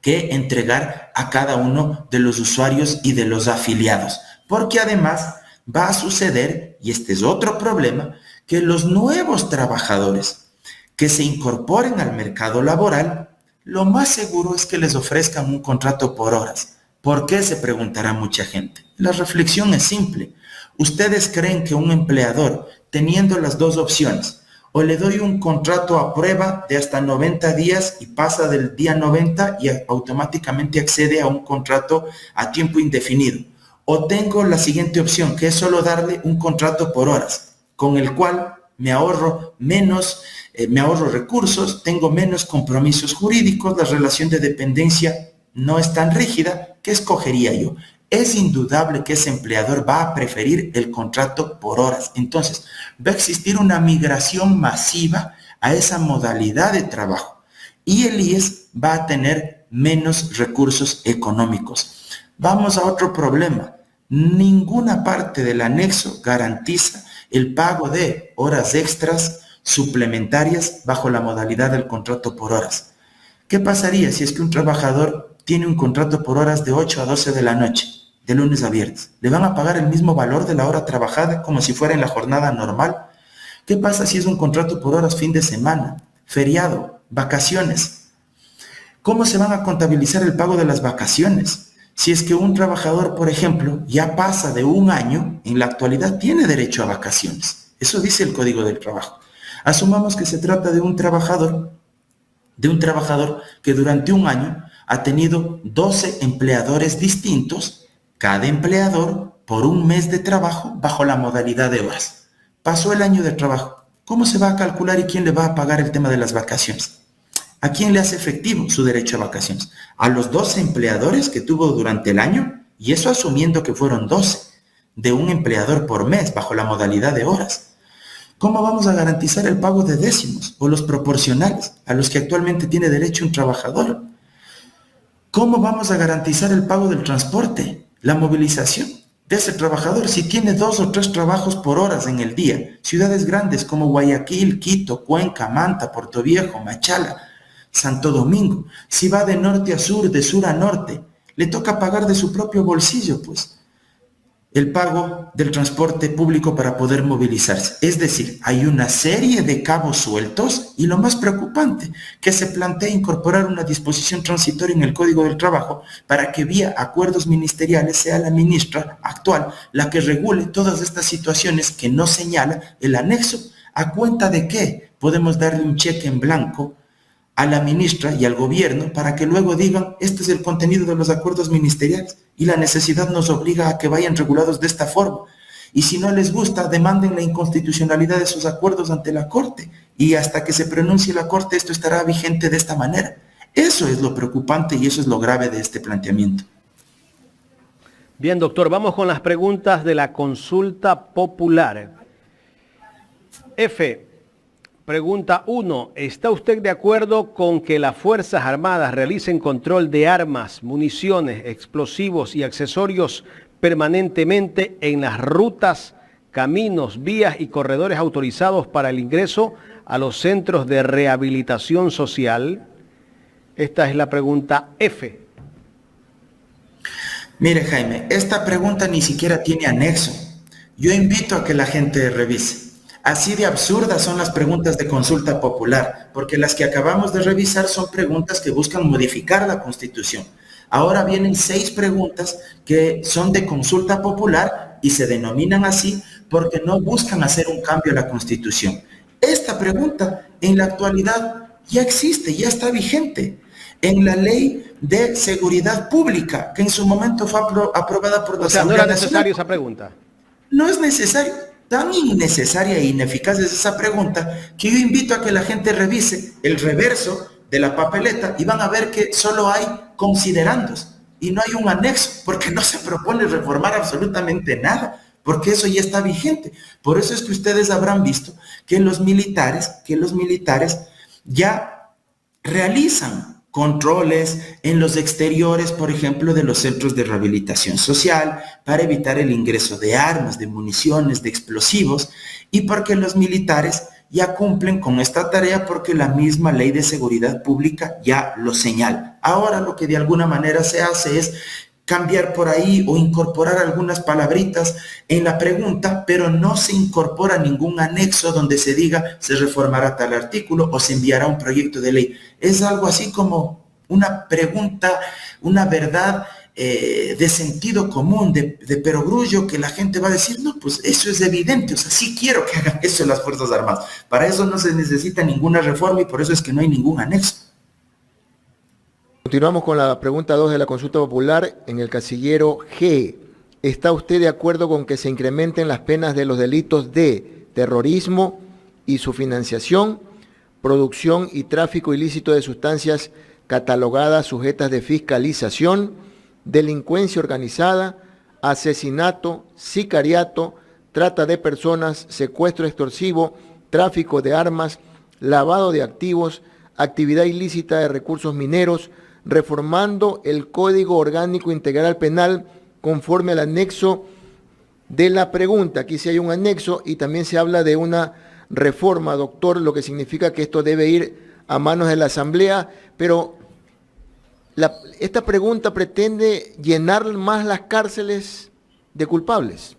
que entregar a cada uno de los usuarios y de los afiliados. Porque además va a suceder, y este es otro problema, que los nuevos trabajadores que se incorporen al mercado laboral, lo más seguro es que les ofrezcan un contrato por horas. ¿Por qué? Se preguntará mucha gente. La reflexión es simple. ¿Ustedes creen que un empleador, teniendo las dos opciones, o le doy un contrato a prueba de hasta 90 días y pasa del día 90 y automáticamente accede a un contrato a tiempo indefinido, o tengo la siguiente opción, que es solo darle un contrato por horas, con el cual me ahorro recursos, tengo menos compromisos jurídicos, la relación de dependencia no es tan rígida? ¿Qué escogería yo? Es indudable que ese empleador va a preferir el contrato por horas. Entonces, va a existir una migración masiva a esa modalidad de trabajo y el IES va a tener menos recursos económicos. Vamos a otro problema. Ninguna parte del anexo garantiza el pago de horas extras suplementarias bajo la modalidad del contrato por horas. ¿Qué pasaría si es que un trabajador tiene un contrato por horas de 8 a 12 de la noche, de lunes a viernes? ¿Le van a pagar el mismo valor de la hora trabajada como si fuera en la jornada normal? ¿Qué pasa si es un contrato por horas fin de semana, feriado, vacaciones? ¿Cómo se van a contabilizar el pago de las vacaciones? Si es que un trabajador, por ejemplo, ya pasa de un año, en la actualidad tiene derecho a vacaciones. Eso dice el Código del Trabajo. Asumamos que se trata de un trabajador que durante un año ha tenido 12 empleadores distintos, cada empleador por un mes de trabajo bajo la modalidad de horas. Pasó el año de trabajo. ¿Cómo se va a calcular y quién le va a pagar el tema de las vacaciones? ¿A quién le hace efectivo su derecho a vacaciones? A los 12 empleadores que tuvo durante el año, y eso asumiendo que fueron 12 de un empleador por mes bajo la modalidad de horas. ¿Cómo vamos a garantizar el pago de décimos o los proporcionales a los que actualmente tiene derecho un trabajador? ¿Cómo vamos a garantizar el pago del transporte, la movilización de ese trabajador si tiene 2 o 3 trabajos por horas en el día? Ciudades grandes como Guayaquil, Quito, Cuenca, Manta, Puerto Viejo, Machala, Santo Domingo. Si va de norte a sur, de sur a norte, le toca pagar de su propio bolsillo, pues. el pago del transporte público para poder movilizarse. Es decir, hay una serie de cabos sueltos y lo más preocupante, que se plantea incorporar una disposición transitoria en el Código del Trabajo para que vía acuerdos ministeriales sea la ministra actual la que regule todas estas situaciones que no señala el anexo. ¿A cuenta de qué podemos darle un cheque en blanco a la ministra y al gobierno para que luego digan, este es el contenido de los acuerdos ministeriales y la necesidad nos obliga a que vayan regulados de esta forma? Y si no les gusta, demanden la inconstitucionalidad de esos acuerdos ante la Corte y hasta que se pronuncie la Corte esto estará vigente de esta manera. Eso es lo preocupante y eso es lo grave de este planteamiento. Bien, doctor, vamos con las preguntas de la consulta popular. F. Pregunta 1. ¿Está usted de acuerdo con que las Fuerzas Armadas realicen control de armas, municiones, explosivos y accesorios permanentemente en las rutas, caminos, vías y corredores autorizados para el ingreso a los centros de rehabilitación social? Esta es la pregunta F. Mire, Jaime, esta pregunta ni siquiera tiene anexo. Yo invito a que la gente revise. Así de absurdas son las preguntas de consulta popular, porque las que acabamos de revisar son preguntas que buscan modificar la Constitución. Ahora vienen 6 preguntas que son de consulta popular y se denominan así porque no buscan hacer un cambio a la Constitución. Esta pregunta en la actualidad ya existe, ya está vigente en la Ley de Seguridad Pública, que en su momento fue aprobada por la O sea, no Asamblea era necesaria Nacional. esa pregunta. No es necesario. Tan innecesaria e ineficaz es esa pregunta que yo invito a que la gente revise el reverso de la papeleta y van a ver que solo hay considerandos y no hay un anexo, porque no se propone reformar absolutamente nada, porque eso ya está vigente. Por eso es que ustedes habrán visto que los militares ya realizan controles en los exteriores, por ejemplo, de los centros de rehabilitación social, para evitar el ingreso de armas, de municiones, de explosivos, y porque los militares ya cumplen con esta tarea porque la misma Ley de Seguridad Pública ya lo señala. Ahora lo que de alguna manera se hace es cambiar por ahí o incorporar algunas palabritas en la pregunta, pero no se incorpora ningún anexo donde se diga se reformará tal artículo o se enviará un proyecto de ley. Es algo así como una pregunta, una verdad de sentido común, de perogrullo, que la gente va a decir, no, pues eso es evidente, o sea, sí quiero que hagan eso las Fuerzas Armadas. Para eso no se necesita ninguna reforma y por eso es que no hay ningún anexo. Continuamos con la pregunta 2 de la consulta popular en el casillero G. ¿Está usted de acuerdo con que se incrementen las penas de los delitos de terrorismo y su financiación, producción y tráfico ilícito de sustancias catalogadas sujetas de fiscalización, delincuencia organizada, asesinato, sicariato, trata de personas, secuestro extorsivo, tráfico de armas, lavado de activos, actividad ilícita de recursos mineros, reformando el Código Orgánico Integral Penal conforme al anexo de la pregunta? Aquí sí hay un anexo y también se habla de una reforma, doctor, lo que significa que esto debe ir a manos de la Asamblea, pero esta pregunta pretende llenar más las cárceles de culpables.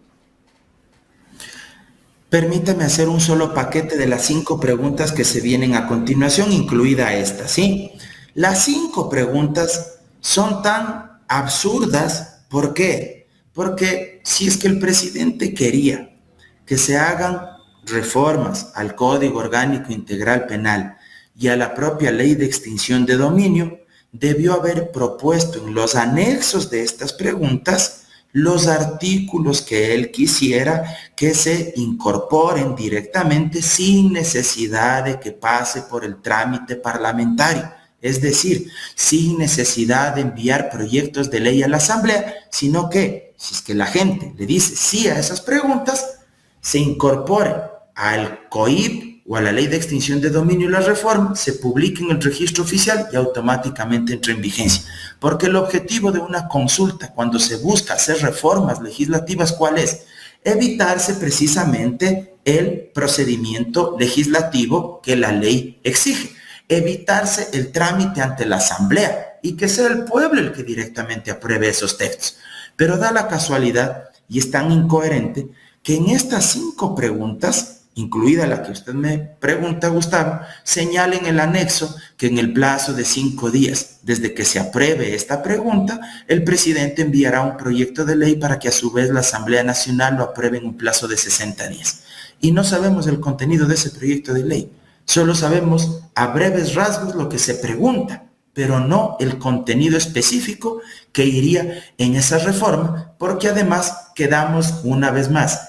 Permítame hacer un solo paquete de las 5 preguntas que se vienen a continuación, incluida esta, ¿sí? Las 5 preguntas son tan absurdas, ¿por qué? Porque si es que el presidente quería que se hagan reformas al Código Orgánico Integral Penal y a la propia Ley de Extinción de Dominio, debió haber propuesto en los anexos de estas preguntas los artículos que él quisiera que se incorporen directamente sin necesidad de que pase por el trámite parlamentario. Es decir, sin necesidad de enviar proyectos de ley a la Asamblea, sino que, si es que la gente le dice sí a esas preguntas, se incorpore al COIP o a la Ley de Extinción de Dominio y la reforma, se publique en el registro oficial y automáticamente entre en vigencia. Porque el objetivo de una consulta, cuando se busca hacer reformas legislativas, ¿cuál es? Evitarse precisamente el procedimiento legislativo que la ley exige. Evitarse el trámite ante la Asamblea y que sea el pueblo el que directamente apruebe esos textos. Pero da la casualidad, y es tan incoherente que en estas 5 preguntas, incluida la que usted me pregunta, Gustavo, señala en el anexo que en el plazo de 5 días, desde que se apruebe esta pregunta, el presidente enviará un proyecto de ley para que a su vez la Asamblea Nacional lo apruebe en un plazo de 60 días. Y no sabemos el contenido de ese proyecto de ley, solo sabemos a breves rasgos lo que se pregunta, pero no el contenido específico que iría en esa reforma, porque además quedamos una vez más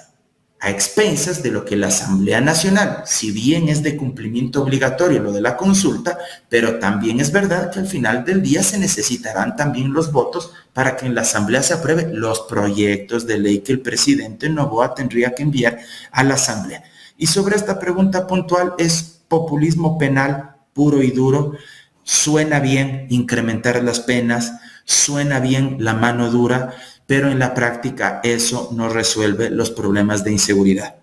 a expensas de lo que la Asamblea Nacional, si bien es de cumplimiento obligatorio lo de la consulta, pero también es verdad que al final del día se necesitarán también los votos para que en la Asamblea se aprueben los proyectos de ley que el presidente Noboa tendría que enviar a la Asamblea. Y sobre esta pregunta puntual, es populismo penal puro y duro. Suena bien incrementar las penas, suena bien la mano dura, pero en la práctica eso no resuelve los problemas de inseguridad.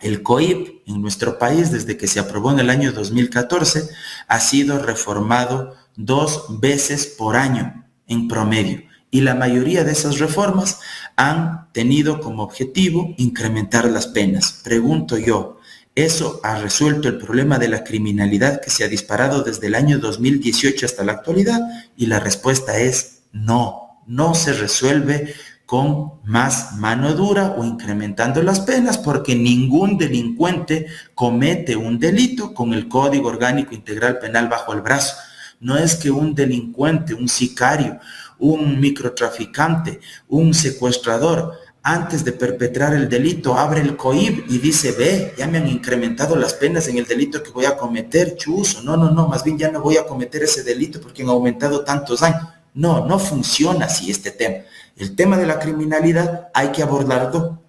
El COIP en nuestro país, desde que se aprobó en el año 2014, ha sido reformado 2 veces por año en promedio, y la mayoría de esas reformas han tenido como objetivo incrementar las penas. Pregunto yo, ¿eso ha resuelto el problema de la criminalidad que se ha disparado desde el año 2018 hasta la actualidad? Y la respuesta es no. No se resuelve con más mano dura o incrementando las penas, porque ningún delincuente comete un delito con el Código Orgánico Integral Penal bajo el brazo. No es que un delincuente, un sicario, un microtraficante, un secuestrador, antes de perpetrar el delito, abre el COIP y dice, ve, ya me han incrementado las penas en el delito que voy a cometer, chuzo. No, más bien ya no voy a cometer ese delito porque han aumentado tantos años. No funciona así este tema. El tema de la criminalidad hay que abordarlo,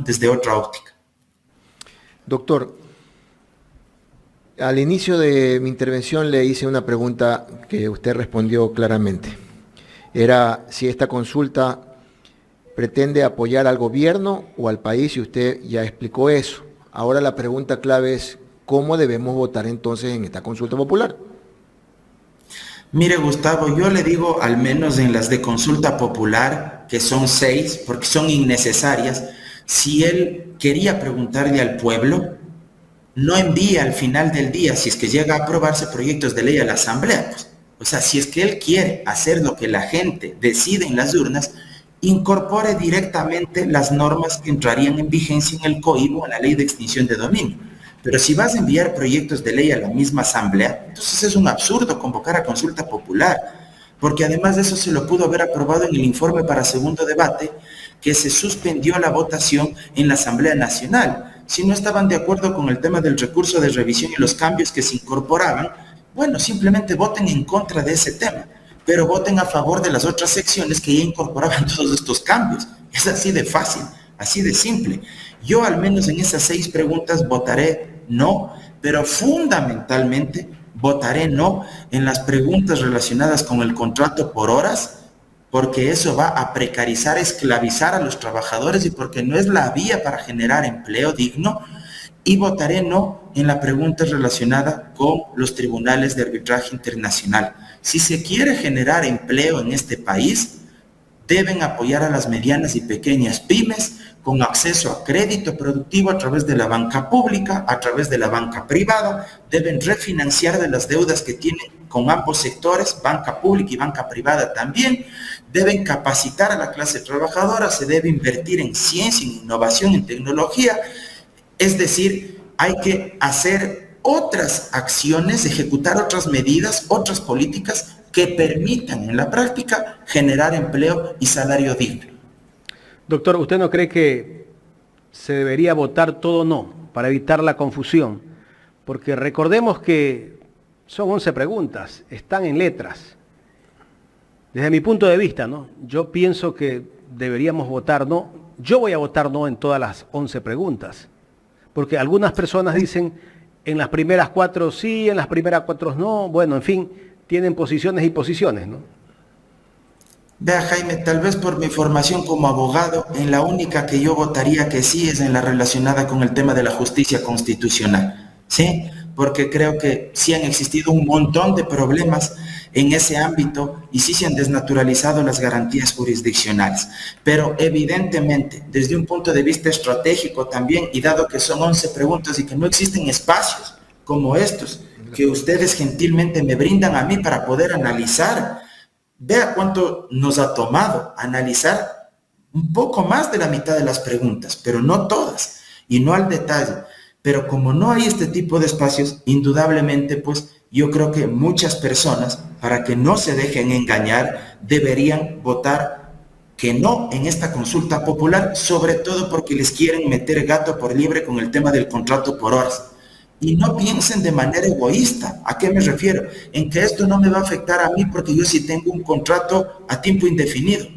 desde otra óptica. Doctor, al inicio de mi intervención le hice una pregunta que usted respondió claramente. Era si esta consulta pretende apoyar al gobierno o al país, y usted ya explicó eso. Ahora la pregunta clave es, ¿cómo debemos votar entonces en esta consulta popular? Mire, Gustavo, yo le digo, al menos en las de consulta popular, que son 6, porque son innecesarias, si él quería preguntarle al pueblo, no envía al final del día, si es que llega a aprobarse proyectos de ley a la Asamblea, pues. O sea, si es que él quiere hacer lo que la gente decide en las urnas, incorpore directamente las normas que entrarían en vigencia en el COIP o en la Ley de Extinción de Dominio. Pero si vas a enviar proyectos de ley a la misma Asamblea, entonces es un absurdo convocar a consulta popular, porque además de eso se lo pudo haber aprobado en el informe para segundo debate, que se suspendió la votación en la Asamblea Nacional. Si no estaban de acuerdo con el tema del recurso de revisión y los cambios que se incorporaban, bueno, simplemente voten en contra de ese tema, pero voten a favor de las otras secciones que ya incorporaban todos estos cambios. Es así de fácil, así de simple. Yo al menos en esas 6 preguntas votaré no, pero fundamentalmente votaré no en las preguntas relacionadas con el contrato por horas, porque eso va a precarizar, esclavizar a los trabajadores y porque no es la vía para generar empleo digno. Y votaré no en la pregunta relacionada con los tribunales de arbitraje internacional. Si se quiere generar empleo en este país, deben apoyar a las medianas y pequeñas pymes con acceso a crédito productivo a través de la banca pública, a través de la banca privada, deben refinanciar de las deudas que tienen con ambos sectores, banca pública y banca privada también, deben capacitar a la clase trabajadora, se debe invertir en ciencia, en innovación, en tecnología, es decir, hay que hacer otras acciones, ejecutar otras medidas, otras políticas que permitan en la práctica generar empleo y salario digno. Doctor, ¿usted no cree que se debería votar todo no para evitar la confusión? Porque recordemos que son 11 preguntas, están en letras. Desde mi punto de vista, ¿no? Yo pienso que deberíamos votar no. Yo voy a votar no en todas las 11 preguntas. Porque algunas personas dicen en las primeras 4 sí, en las primeras 4 no. Bueno, en fin, tienen posiciones y posiciones, ¿no? Vea, Jaime, tal vez por mi formación como abogado, en la única que yo votaría que sí es en la relacionada con el tema de la justicia constitucional, ¿sí? porque creo que sí han existido un montón de problemas en ese ámbito y sí se han desnaturalizado las garantías jurisdiccionales. Pero evidentemente, desde un punto de vista estratégico también, y dado que son 11 preguntas y que no existen espacios como estos, que ustedes gentilmente me brindan a mí para poder analizar, vea cuánto nos ha tomado analizar un poco más de la mitad de las preguntas, pero no todas, y no al detalle. Pero como no hay este tipo de espacios, indudablemente, pues yo creo que muchas personas, para que no se dejen engañar, deberían votar que no en esta consulta popular, sobre todo porque les quieren meter gato por liebre con el tema del contrato por horas. Y no piensen de manera egoísta. ¿A qué me refiero? En que esto no me va a afectar a mí porque yo sí tengo un contrato a tiempo indefinido.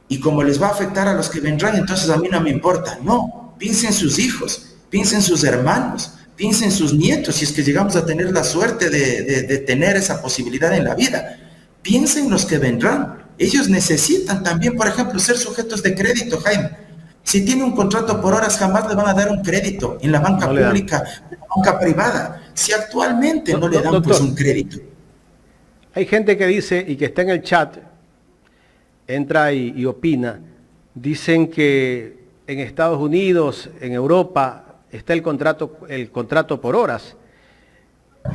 Y como les va a afectar a los que vendrán, entonces a mí no me importa. No, piensen sus hijos, piensen sus hermanos, piensen sus nietos, si es que llegamos a tener la suerte de tener esa posibilidad en la vida. Piensen los que vendrán. Ellos necesitan también, por ejemplo, ser sujetos de crédito, Jaime. Si tiene un contrato por horas, jamás le van a dar un crédito en la banca pública, en la banca privada. Si actualmente no le dan doctor, pues un crédito. Hay gente que dice, y que está en el chat, entra y opina, dicen que en Estados Unidos, en Europa, está el contrato por horas.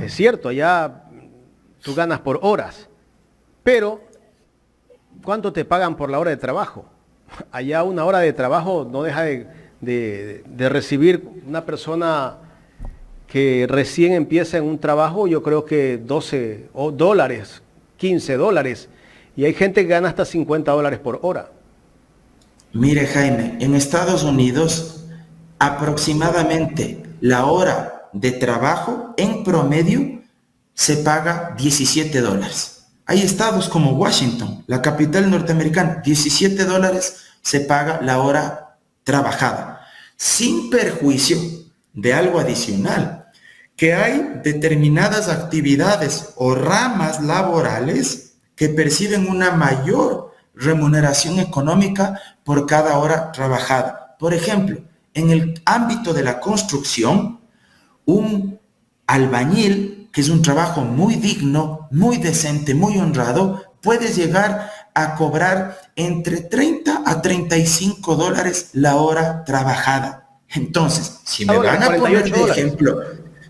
Es cierto, allá tú ganas por horas, pero ¿cuánto te pagan por la hora de trabajo? Allá una hora de trabajo no deja de recibir una persona que recién empieza en un trabajo, yo creo que $12, $15, y hay gente que gana hasta $50 por hora. Mire, Jaime, en Estados Unidos aproximadamente la hora de trabajo en promedio se paga $17. Hay estados como Washington, la capital norteamericana, $17 se paga la hora trabajada, sin perjuicio de algo adicional, que hay determinadas actividades o ramas laborales que perciben una mayor remuneración económica por cada hora trabajada. Por ejemplo, en el ámbito de la construcción, un albañil, que es un trabajo muy digno, muy decente, muy honrado, puede llegar a cobrar entre 30 a $35 la hora trabajada. Entonces, si me van a poner de ejemplo,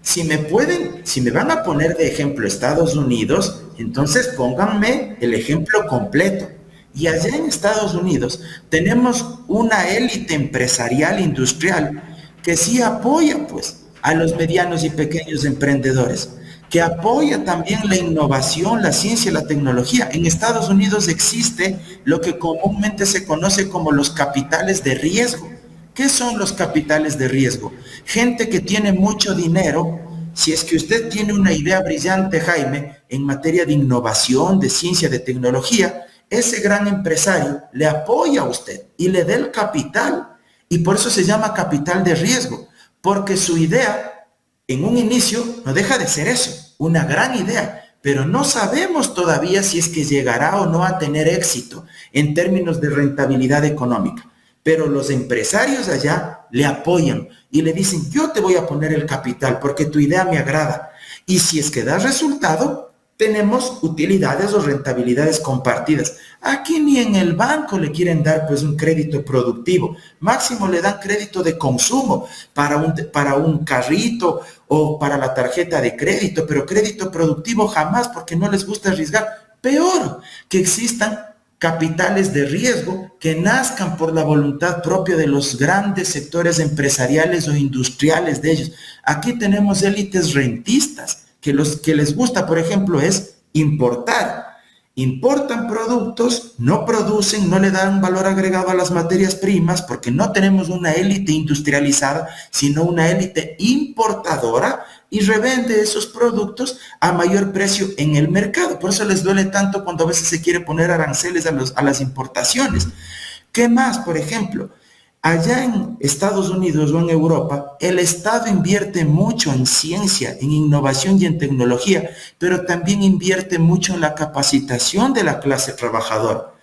si me van a poner de ejemplo Estados Unidos, entonces pónganme el ejemplo completo. Y allá en Estados Unidos tenemos una élite empresarial industrial que sí apoya pues a los medianos y pequeños emprendedores, que apoya también la innovación, la ciencia y la tecnología. En Estados Unidos existe lo que comúnmente se conoce como los capitales de riesgo. ¿Qué son los capitales de riesgo? Gente que tiene mucho dinero. Si es que usted tiene una idea brillante, Jaime, en materia de innovación, de ciencia, de tecnología, ese gran empresario le apoya a usted y le da el capital. Y por eso se llama capital de riesgo, porque su idea en un inicio no deja de ser eso, una gran idea, pero no sabemos todavía si es que llegará o no a tener éxito en términos de rentabilidad económica. Pero los empresarios allá le apoyan y le dicen, yo te voy a poner el capital porque tu idea me agrada. Y si es que da resultado, tenemos utilidades o rentabilidades compartidas. Aquí ni en el banco le quieren dar pues un crédito productivo. Máximo le dan crédito de consumo para un carrito o para la tarjeta de crédito, pero crédito productivo jamás porque no les gusta arriesgar. Peor, que existan capitales de riesgo que nazcan por la voluntad propia de los grandes sectores empresariales o industriales de ellos. Aquí tenemos élites rentistas que los que les gusta, por ejemplo, es importar. Importan productos, no producen, no le dan valor agregado a las materias primas porque no tenemos una élite industrializada, sino una élite importadora y revende esos productos a mayor precio en el mercado. Por eso les duele tanto cuando a veces se quiere poner aranceles a las importaciones. ¿Qué más? Por ejemplo, allá en Estados Unidos o en Europa, el Estado invierte mucho en ciencia, en innovación y en tecnología, pero también invierte mucho en la capacitación de la clase trabajadora.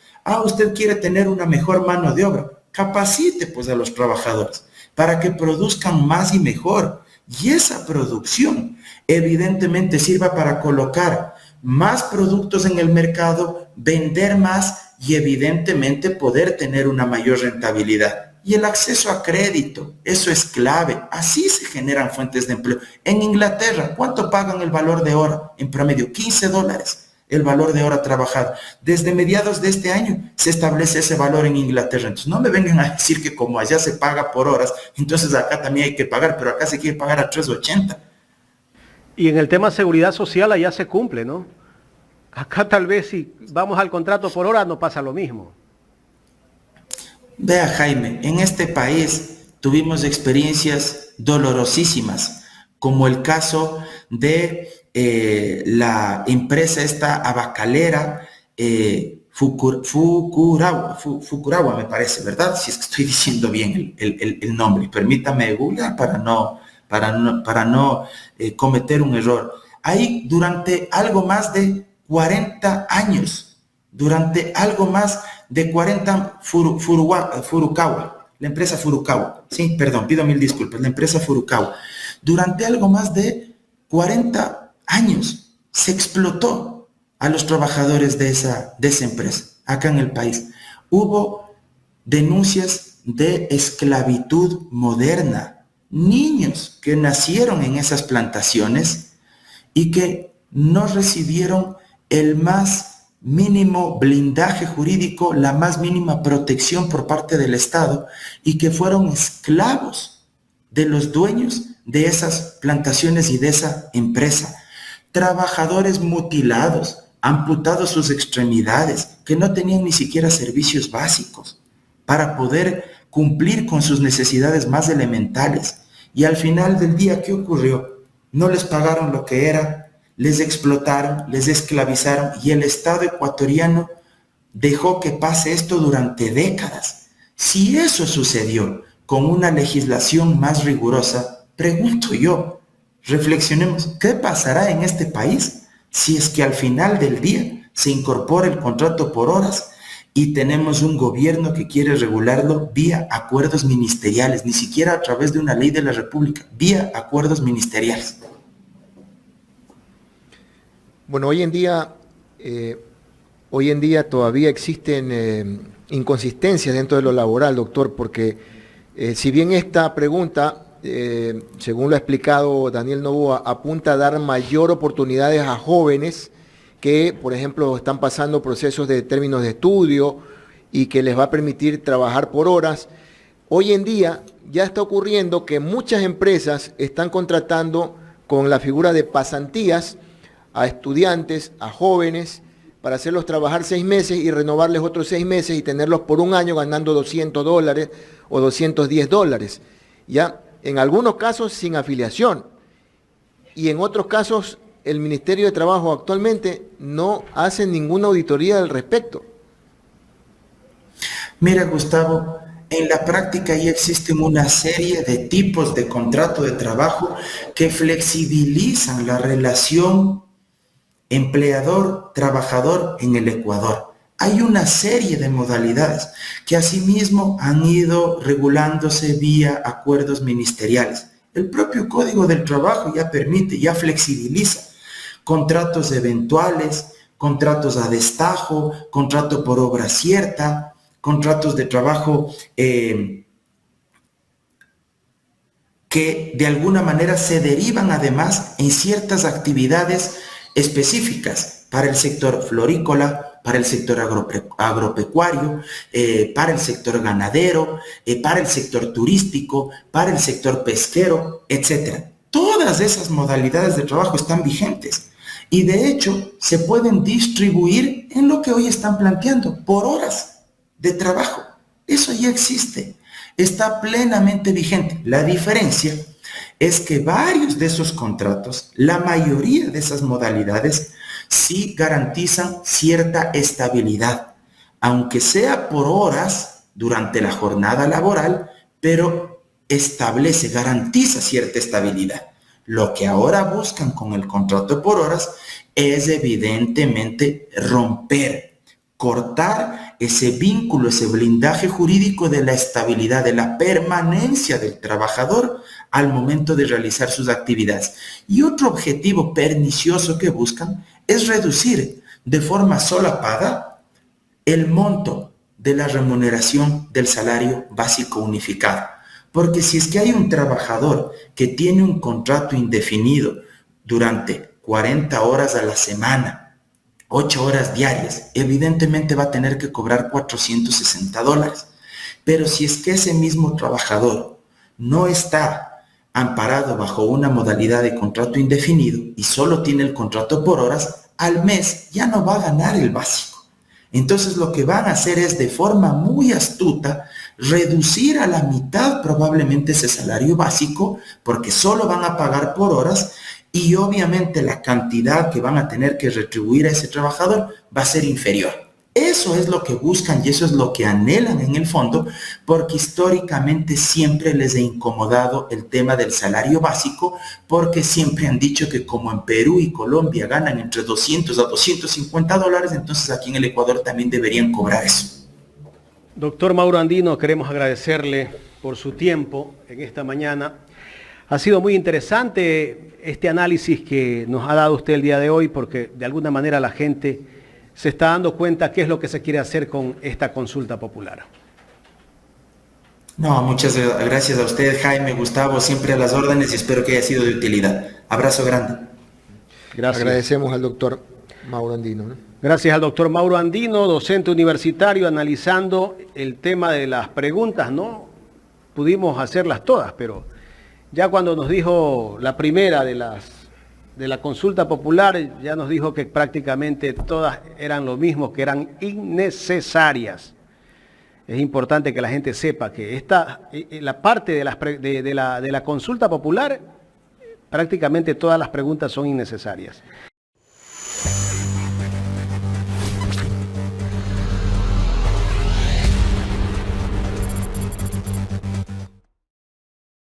Usted quiere tener una mejor mano de obra, capacite pues a los trabajadores para que produzcan más y mejor, y esa producción evidentemente sirva para colocar más productos en el mercado, vender más y evidentemente poder tener una mayor rentabilidad. Y el acceso a crédito, eso es clave. Así se generan fuentes de empleo. En Inglaterra, ¿cuánto pagan el valor de hora? En promedio, $15 el valor de hora trabajada. Desde mediados de este año se establece ese valor en Inglaterra. Entonces no me vengan a decir que como allá se paga por horas, entonces acá también hay que pagar, pero acá se quiere pagar a 3.80. Y en el tema de seguridad social allá se cumple, ¿no? Acá tal vez si vamos al contrato por hora no pasa lo mismo. Vea, Jaime, en este país tuvimos experiencias dolorosísimas, como el caso de la empresa esta abacalera Fucurawa, me parece, ¿verdad? Si es que estoy diciendo bien el nombre. Permítame googlear para no cometer un error. Ahí durante algo más de 40 años, Furukawa, la empresa Furukawa, sí, perdón, pido mil disculpas, la empresa Furukawa, durante algo más de 40 años se explotó a los trabajadores de esa empresa, acá en el país. Hubo denuncias de esclavitud moderna, niños que nacieron en esas plantaciones y que no recibieron el más mínimo blindaje jurídico, la más mínima protección por parte del Estado y que fueron esclavos de los dueños de esas plantaciones y de esa empresa. Trabajadores mutilados, amputados sus extremidades, que no tenían ni siquiera servicios básicos para poder cumplir con sus necesidades más elementales. Y al final del día, ¿qué ocurrió? No les pagaron lo que era, les explotaron, les esclavizaron y el Estado ecuatoriano dejó que pase esto durante décadas. Si eso sucedió con una legislación más rigurosa, pregunto yo, reflexionemos, ¿qué pasará en este país si es que al final del día se incorpora el contrato por horas y tenemos un gobierno que quiere regularlo vía acuerdos ministeriales, ni siquiera a través de una ley de la República, vía acuerdos ministeriales? Bueno, hoy en día todavía existen inconsistencias dentro de lo laboral, doctor, porque si bien esta pregunta, según lo ha explicado Daniel Noboa, apunta a dar mayor oportunidades a jóvenes que, por ejemplo, están pasando procesos de términos de estudio y que les va a permitir trabajar por horas, hoy en día ya está ocurriendo que muchas empresas están contratando con la figura de pasantías a estudiantes, a jóvenes, para hacerlos trabajar 6 meses y renovarles otros 6 meses y tenerlos por un año ganando $200 o $210. Ya, en algunos casos sin afiliación y en otros casos el Ministerio de Trabajo actualmente no hace ninguna auditoría al respecto. Mira, Gustavo, en la práctica ya existen una serie de tipos de contrato de trabajo que flexibilizan la relación empleador-trabajador en el Ecuador. Hay una serie de modalidades que asimismo han ido regulándose vía acuerdos ministeriales. El propio Código del Trabajo ya permite, ya flexibiliza contratos eventuales, contratos a destajo, contrato por obra cierta, contratos de trabajo que de alguna manera se derivan además en ciertas actividades específicas para el sector florícola, para el sector agropecuario, para el sector ganadero, para el sector turístico, para el sector pesquero, etc. Todas esas modalidades de trabajo están vigentes y de hecho se pueden distribuir en lo que hoy están planteando, por horas de trabajo. Eso ya existe, está plenamente vigente. La diferencia es que varios de esos contratos, la mayoría de esas modalidades, sí garantizan cierta estabilidad, aunque sea por horas durante la jornada laboral, pero garantiza cierta estabilidad. Lo que ahora buscan con el contrato por horas es evidentemente cortar ese vínculo, ese blindaje jurídico de la estabilidad, de la permanencia del trabajador al momento de realizar sus actividades. Y otro objetivo pernicioso que buscan es reducir de forma solapada el monto de la remuneración del salario básico unificado. Porque si es que hay un trabajador que tiene un contrato indefinido durante 40 horas a la semana, 8 horas diarias, evidentemente va a tener que cobrar $460. Pero si es que ese mismo trabajador no está amparado bajo una modalidad de contrato indefinido y solo tiene el contrato por horas, al mes ya no va a ganar el básico. Entonces lo que van a hacer es, de forma muy astuta, reducir a la mitad probablemente ese salario básico, porque solo van a pagar por horas y obviamente la cantidad que van a tener que retribuir a ese trabajador va a ser inferior. Eso es lo que buscan y eso es lo que anhelan en el fondo, porque históricamente siempre les ha incomodado el tema del salario básico, porque siempre han dicho que como en Perú y Colombia ganan entre 200 a $250, entonces aquí en el Ecuador también deberían cobrar eso. Doctor Mauro Andino, queremos agradecerle por su tiempo en esta mañana. Ha sido muy interesante este análisis que nos ha dado usted el día de hoy, porque de alguna manera la gente se está dando cuenta qué es lo que se quiere hacer con esta consulta popular. No, muchas gracias a usted, Jaime, Gustavo, siempre a las órdenes y espero que haya sido de utilidad. Abrazo grande. Gracias. Agradecemos al doctor Mauro Andino, ¿no? Gracias al doctor Mauro Andino, docente universitario, analizando el tema de las preguntas. No pudimos hacerlas todas, pero ya cuando nos dijo la primera de la consulta popular, ya nos dijo que prácticamente todas eran lo mismo, que eran innecesarias. Es importante que la gente sepa que la parte de la consulta popular, prácticamente todas las preguntas son innecesarias.